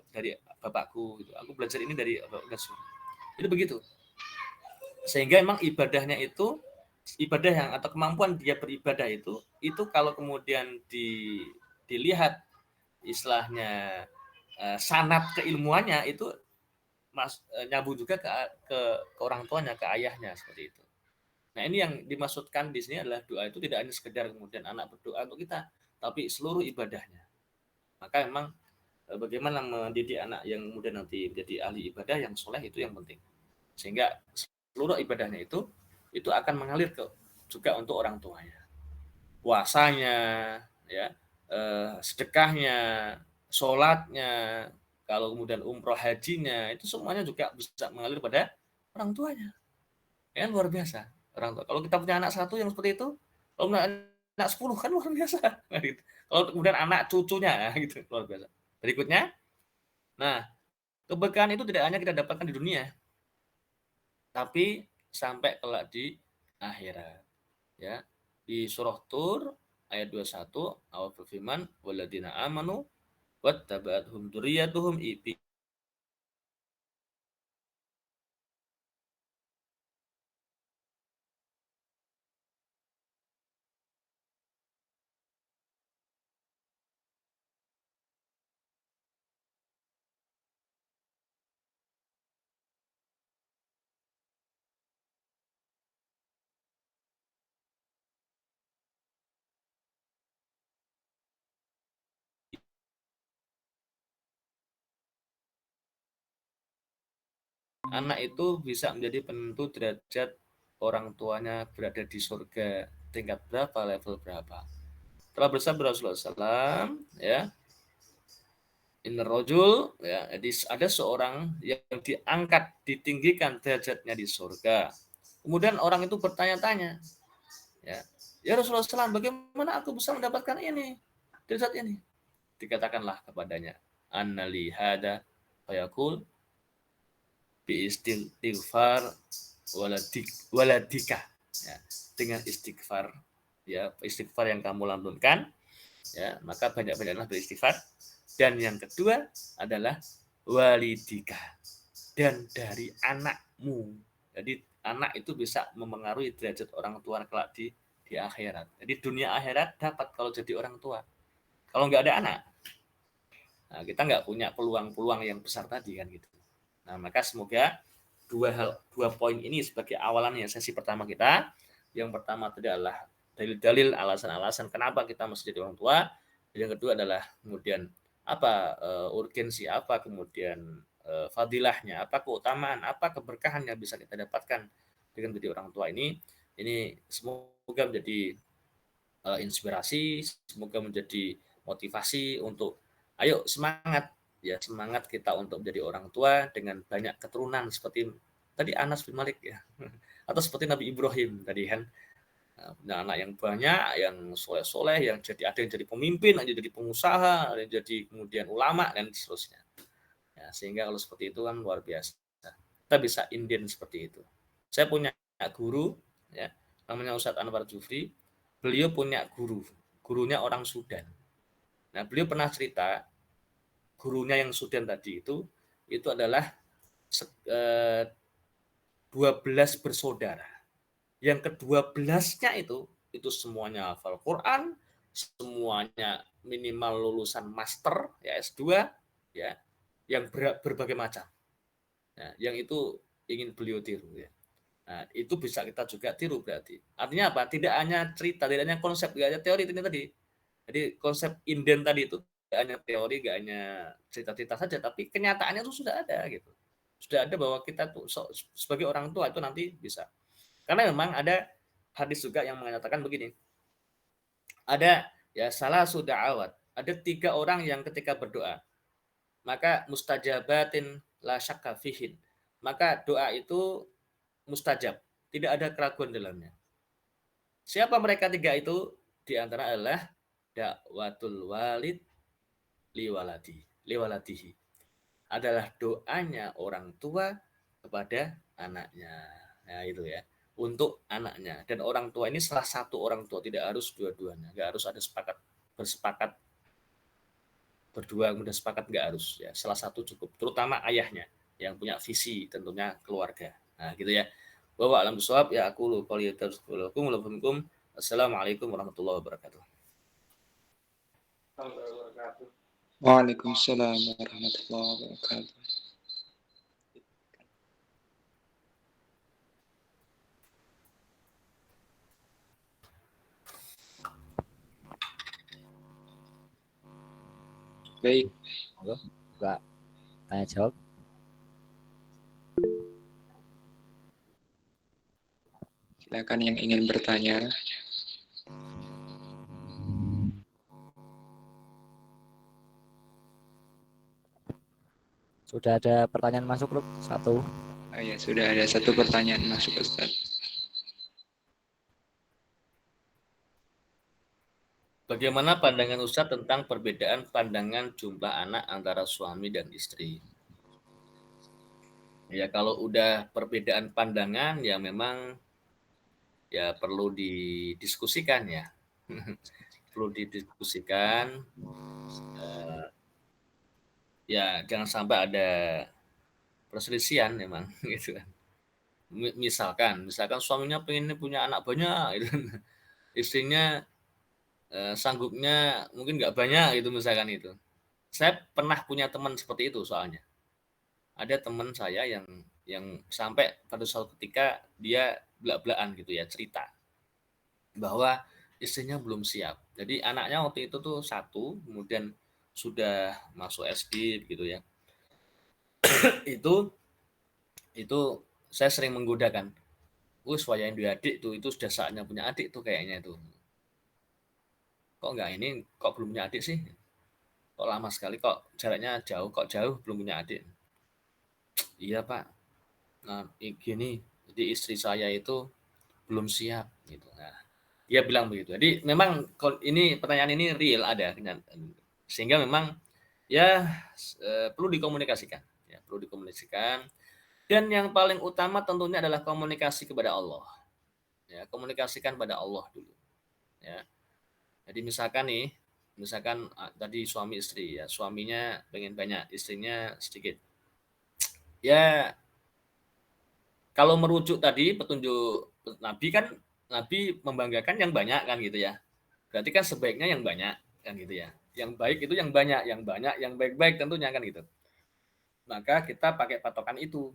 bapakku gitu. Aku belajar ini dari bapakku. Itu begitu. Sehingga emang ibadahnya itu ibadah yang atau kemampuan dia beribadah itu kalau kemudian dilihat istilahnya sanad keilmuannya itu nyambung juga ke orang tuanya, ke ayahnya seperti itu. Nah, ini yang dimaksudkan di sini adalah doa itu tidak hanya sekedar kemudian anak berdoa untuk kita, tapi seluruh ibadahnya. Maka memang bagaimana mendidik anak yang kemudian nanti menjadi ahli ibadah yang soleh itu yang penting. Sehingga seluruh ibadahnya itu akan mengalir juga untuk orang tuanya. Puasanya, ya, sedekahnya, sholatnya, kalau kemudian umroh hajinya, itu semuanya juga bisa mengalir pada orang tuanya. Ya, luar biasa. Orang tua. Kalau kita punya anak satu yang seperti itu, kalau punya anak 10 kan luar biasa. Gitu. Kalau kemudian anak cucunya, gitu, luar biasa. Berikutnya, nah, keberkahan itu tidak hanya kita dapatkan di dunia, tapi sampai kelak di akhirat. Ya, di surah Tur ayat 21 Allah berfirman waladina amanu wattaba'athum dzurriyyatuhum anak itu bisa menjadi penentu derajat orang tuanya berada di surga tingkat berapa, level berapa. Telah bersabda Rasulullah SAW, ya, inna rojul, ya, jadi ada seorang yang diangkat, ditinggikan derajatnya di surga. Kemudian orang itu bertanya-tanya, ya, ya Rasulullah SAW, bagaimana aku bisa mendapatkan ini, derajat ini? Dikatakanlah kepadanya, annali hada fayaqul bi istighfar waladika, ya, dengan istighfar, ya, istighfar yang kamu lantunkan, ya, maka banyak-banyaklah beristighfar. Dan yang kedua adalah walidika, dan dari anakmu. Jadi anak itu bisa memengaruhi derajat orang tua kelak di akhirat. Jadi dunia akhirat dapat kalau jadi orang tua. Kalau nggak ada anak, nah, kita nggak punya peluang-peluang yang besar tadi kan gitu. Nah, maka semoga dua poin ini sebagai awalannya sesi pertama kita. Yang pertama tadi adalah dalil-dalil alasan-alasan kenapa kita mesti jadi orang tua. Yang kedua adalah kemudian apa urgensi apa, kemudian fadilahnya, apa keutamaan, apa keberkahan yang bisa kita dapatkan dengan menjadi orang tua ini. Ini semoga menjadi inspirasi, semoga menjadi motivasi untuk ayo semangat, ya, semangat kita untuk menjadi orang tua dengan banyak keturunan seperti tadi Anas bin Malik, ya, atau seperti Nabi Ibrahim tadi kan, punya anak yang banyak, yang soleh-soleh, yang ada yang jadi pemimpin, ada yang jadi pengusaha, ada yang jadi kemudian ulama dan seterusnya. Ya, sehingga kalau seperti itu kan luar biasa. Kita bisa inden seperti itu. Saya punya guru, ya, namanya Ustadz Anwar Jufri. Beliau punya gurunya orang Sudan. Nah, beliau pernah cerita gurunya yang Sudan tadi itu adalah 12 bersaudara. Yang ke-12-nya itu semuanya hafal Quran, semuanya minimal lulusan master, ya, S2, ya, yang berbagai macam. Nah, yang itu ingin beliau tiru, ya. Nah, itu bisa kita juga tiru berarti. Artinya apa? Tidak hanya cerita, tidak hanya konsep, tidak hanya teori ini tadi. Jadi konsep inden tadi itu tidak hanya teori, tidak hanya cerita-cerita saja, tapi kenyataannya itu sudah ada gitu. Sudah ada bahwa kita tuh sebagai orang tua itu nanti bisa. Karena memang ada hadis juga yang mengatakan begini. Ada, ya, salah sudah awat. Ada 3 orang yang ketika berdoa, maka mustajabatin la syakka fihin. Maka doa itu mustajab, tidak ada keraguan dalamnya. Siapa mereka 3 itu? Di antara adalah dakwatul walid liwaladihi. Adalah doanya orang tua kepada anaknya. Nah, itu ya. untuk anaknya. Dan orang tua ini salah satu orang tua, tidak harus dua-duanya, nggak harus ada bersepakat berdua kemudian sepakat, nggak harus ya, salah satu cukup, terutama ayahnya yang punya visi tentunya keluarga. Nah gitu ya. Bahwa alam bisawab ya aku lupa lihat terus. Assalamualaikum warahmatullahi wabarakatuh. Waalaikumsalam warahmatullahi wabarakatuh. Baik. Enggak tanya jawab. Silakan yang ingin bertanya. Sudah ada pertanyaan masuk, Luk? Satu. Oh ya, sudah ada satu pertanyaan masuk, Ustaz. Bagaimana pandangan Ustadz tentang perbedaan pandangan jumlah anak antara suami dan istri? Ya kalau udah perbedaan pandangan ya memang ya perlu didiskusikan ya. Perlu didiskusikan. Ya jangan sampai ada perselisihan memang gitu kan. Misalkan suaminya pengen punya anak banyak gitu. Istrinya sanggupnya mungkin nggak banyak gitu misalkan itu. Saya pernah punya teman seperti itu soalnya. Ada teman saya yang sampai pada suatu ketika dia belak-belakan gitu ya cerita bahwa istrinya belum siap. Jadi anaknya waktu itu tuh satu, kemudian sudah masuk SD gitu ya. itu saya sering menggodakan. Wayahin dua adik tuh, itu sudah saatnya punya adik tuh kayaknya itu. Kok enggak ini, kok belum punya adik sih? Kok lama sekali, kok jaraknya jauh, kok jauh belum punya adik? Iya Pak, nah gini, jadi istri saya itu belum siap gitu. Nah, dia bilang begitu. Jadi memang ini pertanyaan ini real ada, sehingga memang ya perlu dikomunikasikan, ya perlu dikomunikasikan. Dan yang paling utama tentunya adalah komunikasi kepada Allah. Ya, komunikasikan pada Allah dulu. Ya. Jadi misalkan tadi suami istri ya, suaminya pengen banyak, istrinya sedikit. Ya, kalau merujuk tadi petunjuk Nabi kan, Nabi membanggakan yang banyak kan gitu ya. Berarti kan sebaiknya yang banyak kan gitu ya. Yang baik itu yang banyak, yang baik-baik tentunya kan gitu. Maka kita pakai patokan itu.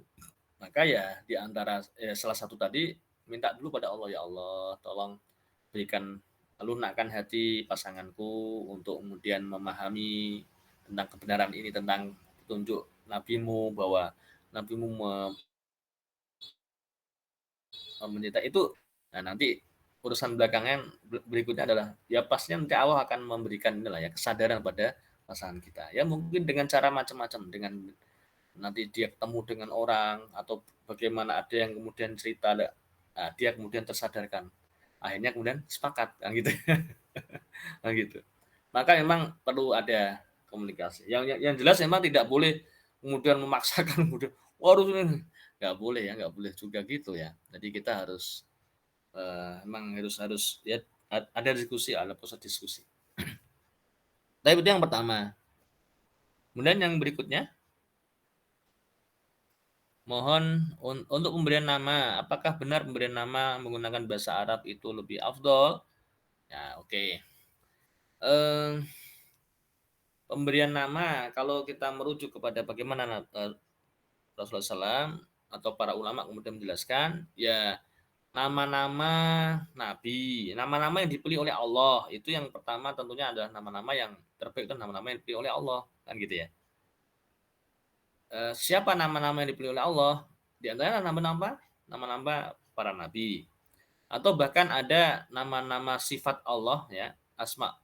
Maka ya di antara salah satu tadi minta dulu pada Allah, ya Allah, tolong berikan lunakkan hati pasanganku untuk kemudian memahami tentang kebenaran ini, tentang petunjuk Nabimu, bahwa Nabimu mencerita itu. Nah nanti urusan belakangan berikutnya adalah ya pastinya nanti Allah akan memberikan inilah ya kesadaran pada pasangan kita. Ya mungkin dengan cara macam-macam, dengan nanti dia ketemu dengan orang atau bagaimana, ada yang kemudian cerita, nah, dia kemudian tersadarkan, akhirnya kemudian sepakat kan gitu. Nah, gitu. Maka memang perlu ada komunikasi. Yang jelas memang tidak boleh kemudian memaksakan kemudian harus ini, nggak boleh ya, nggak boleh juga gitu ya. Jadi kita harus memang harus ya ada diskusi, ada proses diskusi. Tapi itu yang pertama. Kemudian yang berikutnya, mohon untuk pemberian nama, apakah benar pemberian nama menggunakan bahasa Arab itu lebih afdol? Ya, oke. Pemberian nama, kalau kita merujuk kepada bagaimana Rasulullah SAW atau para ulama kemudian menjelaskan, ya nama-nama Nabi, nama-nama yang dipilih oleh Allah, itu yang pertama tentunya adalah nama-nama yang terbaik, itu nama-nama yang dipilih oleh Allah, kan gitu ya. Siapa nama-nama yang dipilih oleh Allah? Di antaranya nama-nama para nabi, atau bahkan ada nama-nama sifat Allah ya, asma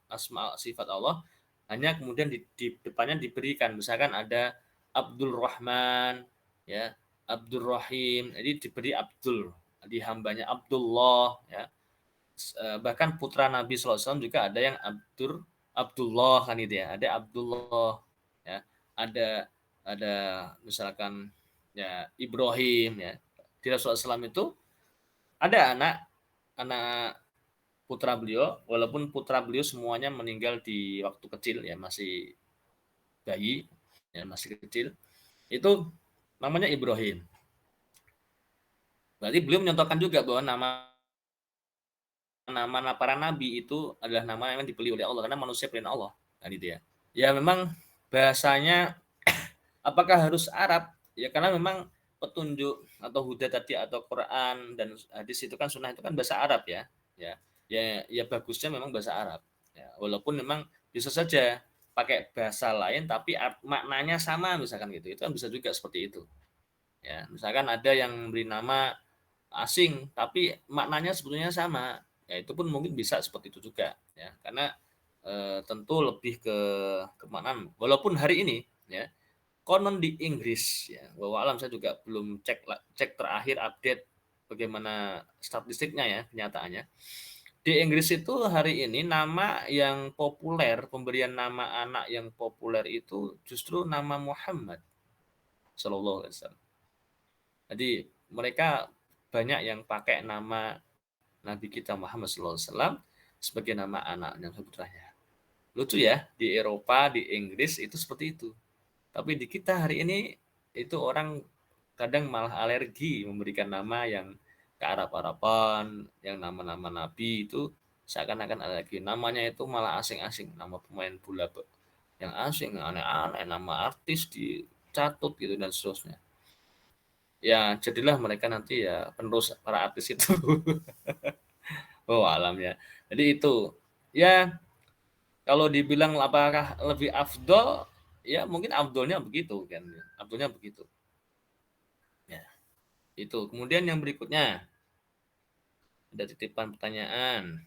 sifat Allah, hanya kemudian di depannya diberikan, misalkan ada Abdul Rahman ya, Abdul Rahim, jadi diberi Abdul, di hambanya Abdullah ya. Bahkan putra Nabi SAW juga ada yang Abdullah kan itu ya, ada Abdullah ya, ada misalkan ya Ibrahim ya. Di Rasulullah SAW itu Ada anak putra beliau, walaupun putra beliau semuanya meninggal di waktu kecil ya, masih bayi, ya masih kecil. Itu namanya Ibrahim. Berarti beliau menyontohkan juga bahwa nama para nabi itu adalah nama yang dipilih oleh Allah karena manusia pilihan Allah. Nah, gitu ya. Ya memang bahasanya apakah harus Arab? Ya karena memang petunjuk atau huda tadi atau Quran dan hadis itu kan sunnah itu kan bahasa Arab ya. Ya bagusnya memang bahasa Arab. Ya, walaupun memang bisa saja pakai bahasa lain tapi maknanya sama misalkan gitu. Itu kan bisa juga seperti itu. Ya, misalkan ada yang beri nama asing tapi maknanya sebetulnya sama. Ya itu pun mungkin bisa seperti itu juga ya. Karena tentu lebih ke makna. Walaupun hari ini ya konon di Inggris ya, bahwa alam saya juga belum cek terakhir update bagaimana statistiknya ya kenyataannya. Di Inggris itu hari ini nama yang populer, pemberian nama anak yang populer itu justru nama Muhammad Sallallahu Alaihi Wasallam. Jadi mereka banyak yang pakai nama Nabi kita Muhammad Sallallahu Alaihi Wasallam sebagai nama anak dan putranya. Lucu ya, di Eropa, di Inggris itu seperti itu. Tapi di kita hari ini itu orang kadang malah alergi memberikan nama yang ke Arab-Araban, yang nama-nama nabi itu seakan-akan alergi. Namanya itu malah asing-asing, nama pemain bola yang asing, aneh-aneh, nama artis dicatut gitu dan seterusnya. Ya, jadilah mereka nanti ya penerus para artis itu. Oh, alam ya. Jadi itu. Ya, kalau dibilang apakah lebih afdol, ya mungkin afdolnya begitu kan. Afdolnya begitu. Ya, itu. Kemudian yang berikutnya ada titipan pertanyaan.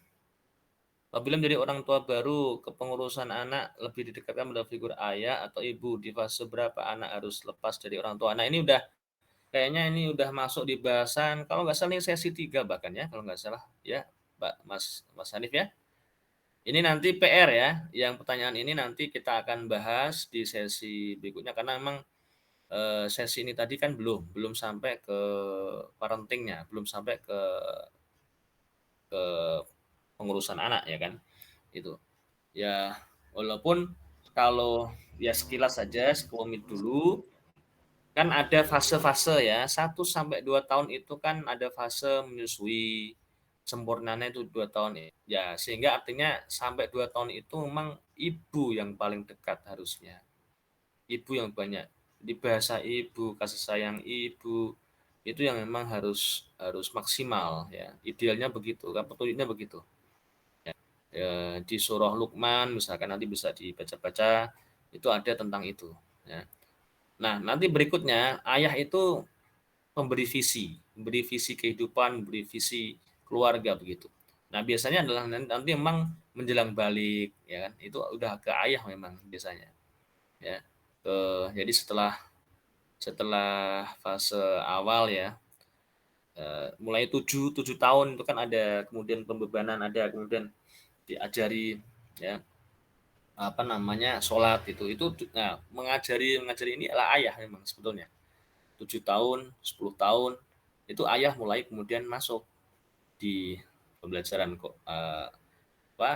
Apabila menjadi orang tua baru, kepengurusan anak lebih didekatkan pada figur ayah atau ibu. Di fase berapa anak harus lepas dari orang tua? Nah, ini udah kayaknya ini udah masuk di bahasan kalau nggak salah ini sesi 3 bahkan ya, kalau nggak salah ya, Mas Hanif ya. Ini nanti PR ya, yang pertanyaan ini nanti kita akan bahas di sesi berikutnya karena memang sesi ini tadi kan belum sampai ke parentingnya, belum sampai ke pengurusan anak ya kan. Itu. Ya walaupun kalau ya sekilas saja sekelumit dulu kan ada fase-fase ya, 1 sampai 2 tahun itu kan ada fase menyusui, sempurnanya itu 2 tahun ya, sehingga artinya sampai 2 tahun itu memang ibu yang paling dekat harusnya. Ibu yang banyak, di bahasa ibu, kasih sayang ibu, itu yang memang harus harus maksimal ya. Idealnya begitu, kan petunjuknya begitu. Ya, di surah Luqman misalkan nanti bisa dibaca-baca, itu ada tentang itu ya. Nah, nanti berikutnya ayah itu memberi visi kehidupan, memberi visi keluarga begitu. Nah, biasanya adalah nanti memang menjelang balik ya kan. Itu udah ke ayah memang biasanya. Ya. Jadi setelah setelah fase awal ya mulai 7 tahun itu kan ada kemudian pembebanan, ada kemudian diajari ya apa namanya sholat itu nah, mengajari ini adalah ayah memang sebetulnya 7 tahun 10 tahun itu ayah mulai kemudian masuk di pembelajaran kok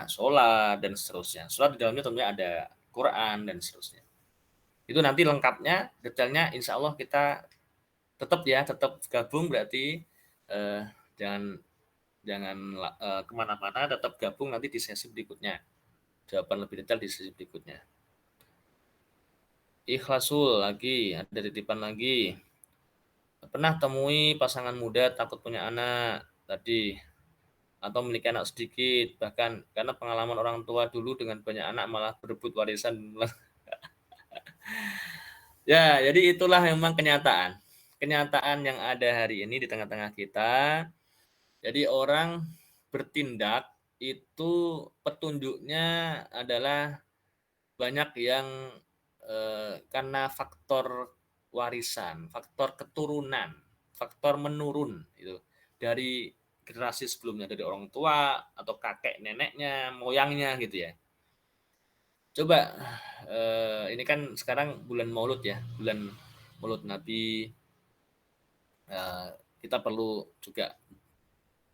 sholat dan seterusnya. Sholat di dalamnya tentunya ada Quran dan seterusnya. Itu nanti lengkapnya detailnya insya Allah kita tetap gabung berarti eh, jangan jangan kemana-mana, tetap gabung nanti di sesi berikutnya, jawaban lebih detail di sesi berikutnya. Ikhlasul lagi ada titipan lagi. Pernah temui pasangan muda takut punya anak tadi atau memiliki anak sedikit, bahkan karena pengalaman orang tua dulu dengan banyak anak malah berebut warisan. Ya, jadi itulah memang kenyataan. Kenyataan yang ada hari ini di tengah-tengah kita. Jadi orang bertindak itu petunjuknya adalah banyak yang karena faktor warisan, faktor keturunan, faktor menurun itu dari generasi sebelumnya, dari orang tua atau kakek neneknya, moyangnya gitu ya. Coba ini kan sekarang bulan Maulud ya, bulan Maulud Nabi. Kita perlu juga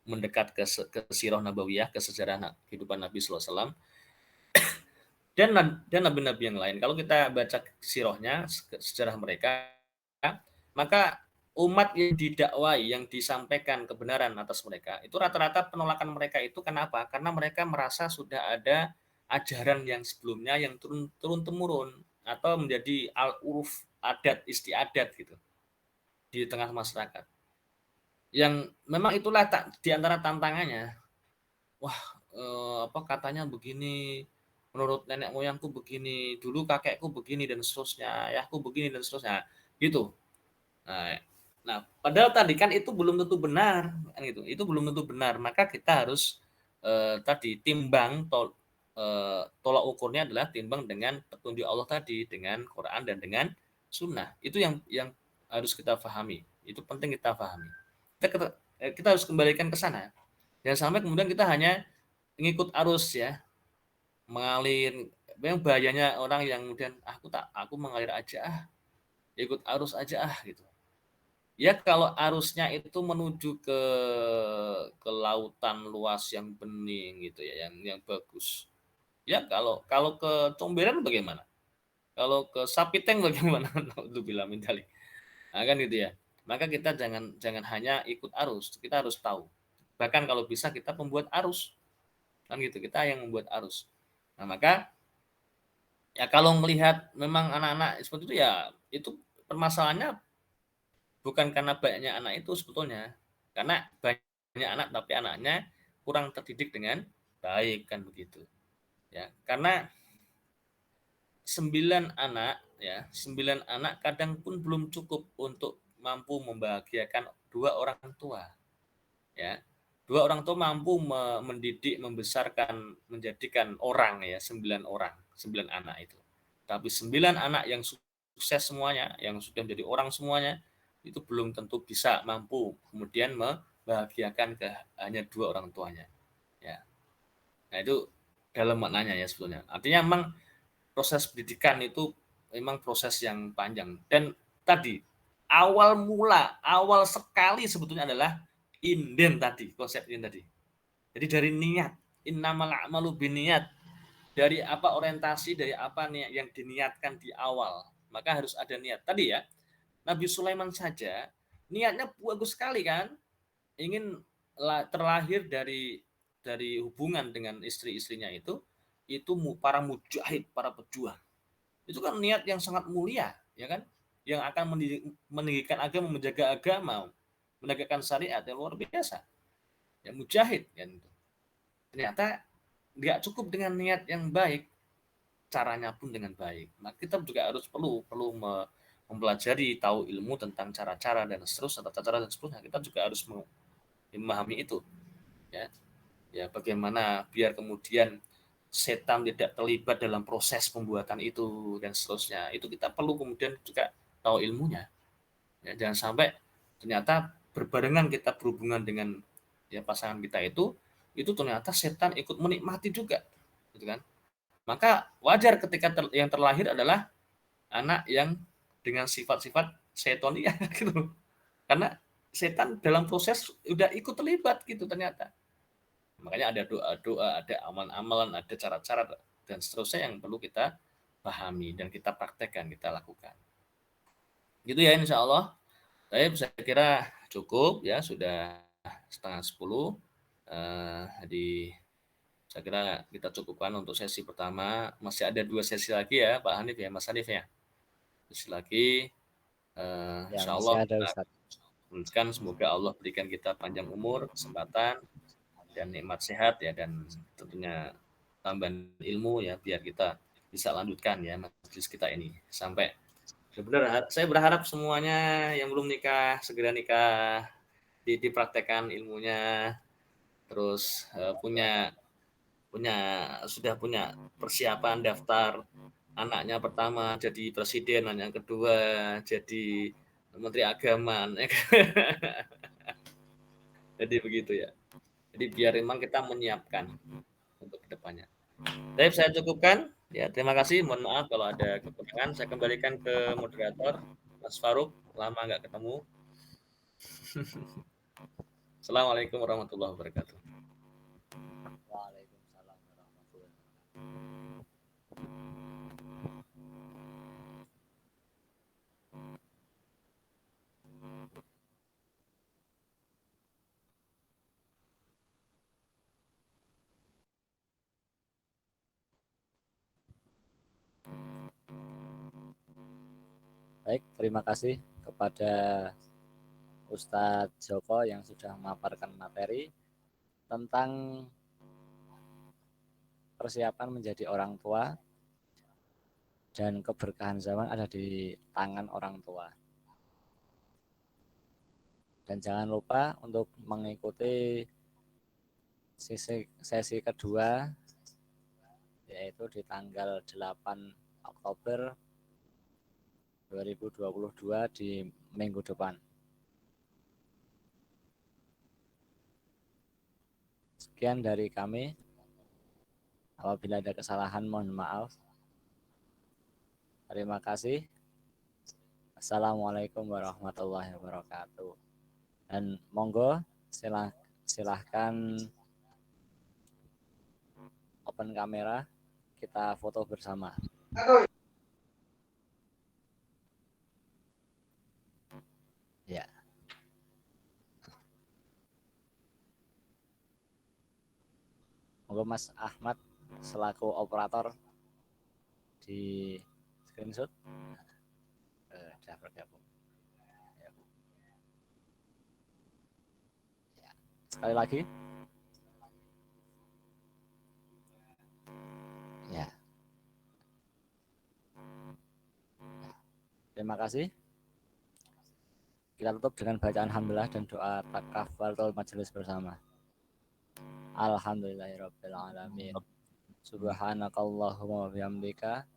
mendekat ke sirah nabawiyah, ke sejarah kehidupan Nabi SAW, dan nabi-nabi yang lain. Kalau kita baca sirahnya, sejarah mereka, maka umat yang didakwai, yang disampaikan kebenaran atas mereka, itu rata-rata penolakan mereka itu kenapa? Karena mereka merasa sudah ada ajaran yang sebelumnya yang turun-temurun atau menjadi al-uruf, adat istiadat gitu di tengah masyarakat. Yang memang itulah di antara tantangannya. Wah, katanya begini, menurut nenek moyangku begini, dulu kakekku begini dan seterusnya, ayahku begini dan seterusnya, gitu. Nah, padahal tadi kan itu belum tentu benar, kan gitu. Itu belum tentu benar. Maka kita harus tadi timbang tolak ukurnya adalah timbang dengan petunjuk Allah tadi, dengan Quran dan dengan Sunnah. Itu yang harus kita pahami. Itu penting kita pahami. Kita harus kembalikan ke sana. Jangan sampai kemudian kita hanya ngikut arus ya, mengalir. Yang bahayanya orang yang kemudian aku mengalir aja ikut arus aja gitu. Ya kalau arusnya itu menuju ke lautan luas yang bening gitu ya, yang bagus. Ya kalau ke Comberan bagaimana? Kalau ke Sapiteng bagaimana? Itu bilang mentali. Nah, kan gitu ya. Maka kita jangan hanya ikut arus, kita harus tahu. Bahkan kalau bisa kita membuat arus. Kan gitu, kita yang membuat arus. Nah, maka ya kalau melihat memang anak-anak seperti itu ya, itu permasalahannya bukan karena banyaknya anak itu sebetulnya. Karena banyak anak tapi anaknya kurang terdidik dengan baik kan begitu. Ya, karena 9 anak kadang pun belum cukup untuk mampu membahagiakan 2 orang tua. Ya. 2 orang tua mampu mendidik, membesarkan, menjadikan orang ya, 9 orang, 9 anak itu. Tapi 9 anak yang sukses semuanya, yang sudah menjadi orang semuanya, itu belum tentu bisa mampu kemudian membahagiakan hanya 2 orang tuanya. Ya. Nah, itu dalam maknanya ya sebetulnya. Artinya memang proses pendidikan itu memang proses yang panjang. Dan tadi awal sekali sebetulnya adalah inden tadi, konsep inden tadi. Jadi dari niat, innamal a'malu binniyat. Dari apa orientasi, dari apa niat yang diniatkan di awal. Maka harus ada niat. Tadi ya, Nabi Sulaiman saja niatnya bagus sekali kan, ingin terlahir dari hubungan dengan istri-istrinya itu para mujahid, para pejuang. Itu kan niat yang sangat mulia, ya kan? Yang akan meninggikan agama, menjaga agama, menegakkan syariat yang luar biasa. Ya mujahid kan. Ternyata nggak cukup dengan niat yang baik, caranya pun dengan baik. Nah, kita juga harus perlu mempelajari, tahu ilmu tentang cara-cara dan seterusnya, tata-cara dan seterusnya. Kita juga harus memahami itu. Ya, bagaimana biar kemudian setan tidak terlibat dalam proses pembuatan itu dan seterusnya. Itu kita perlu kemudian juga tahu ilmunya. Ya, jangan sampai ternyata berbarengan kita berhubungan dengan ya pasangan kita itu ternyata setan ikut menikmati juga, gitu kan? Maka wajar ketika yang terlahir adalah anak yang dengan sifat-sifat setonia gitu. Karena setan dalam proses udah ikut terlibat gitu ternyata. Makanya ada doa-doa, ada amalan-amalan, ada cara-cara dan seterusnya yang perlu kita pahami dan kita praktekkan, kita lakukan. Gitu ya insya Allah. Saya kira cukup ya, sudah 9:30. Jadi saya kira kita cukupkan untuk sesi pertama. Masih ada 2 sesi lagi ya Pak Hanif ya, Mas Hanif ya. Sesi lagi. Insya Allah kita semoga Allah berikan kita panjang umur, kesempatan, dan nikmat sehat ya, dan tentunya tambahan ilmu ya, biar kita bisa lanjutkan ya majelis kita ini sampai benar-benar. Saya berharap semuanya yang belum nikah segera nikah, dipraktekkan ilmunya, terus sudah punya persiapan daftar anaknya pertama jadi presiden, anak yang kedua jadi menteri agama. Jadi begitu ya. Jadi biar memang kita menyiapkan untuk kedepannya. Baik, saya cukupkan. Ya, terima kasih. Mohon maaf kalau ada kekurangan. Saya kembalikan ke moderator, Mas Faruk. Lama nggak ketemu. Assalamualaikum warahmatullahi wabarakatuh. Waalaikumsalam warahmatullahi wabarakatuh. Baik, terima kasih kepada Ustadz Joko yang sudah memaparkan materi tentang persiapan menjadi orang tua dan keberkahan zaman ada di tangan orang tua. Dan jangan lupa untuk mengikuti sesi kedua yaitu di tanggal 8 Oktober 2022 di minggu depan. Sekian dari kami. Apabila ada kesalahan mohon maaf. Terima kasih. Assalamualaikum warahmatullahi wabarakatuh. Dan monggo silahkan open kamera, kita foto bersama. Ya. Monggo Mas Ahmad selaku operator di screenshot. Sudah bergabung. Ya. Sekali lagi. Ya. Terima kasih. Kita tutup dengan bacaan hamdalah dan doa takafalatul majelis bersama. Alhamdulillahirabbil alamin. Subhanakallahumma wa bihamdika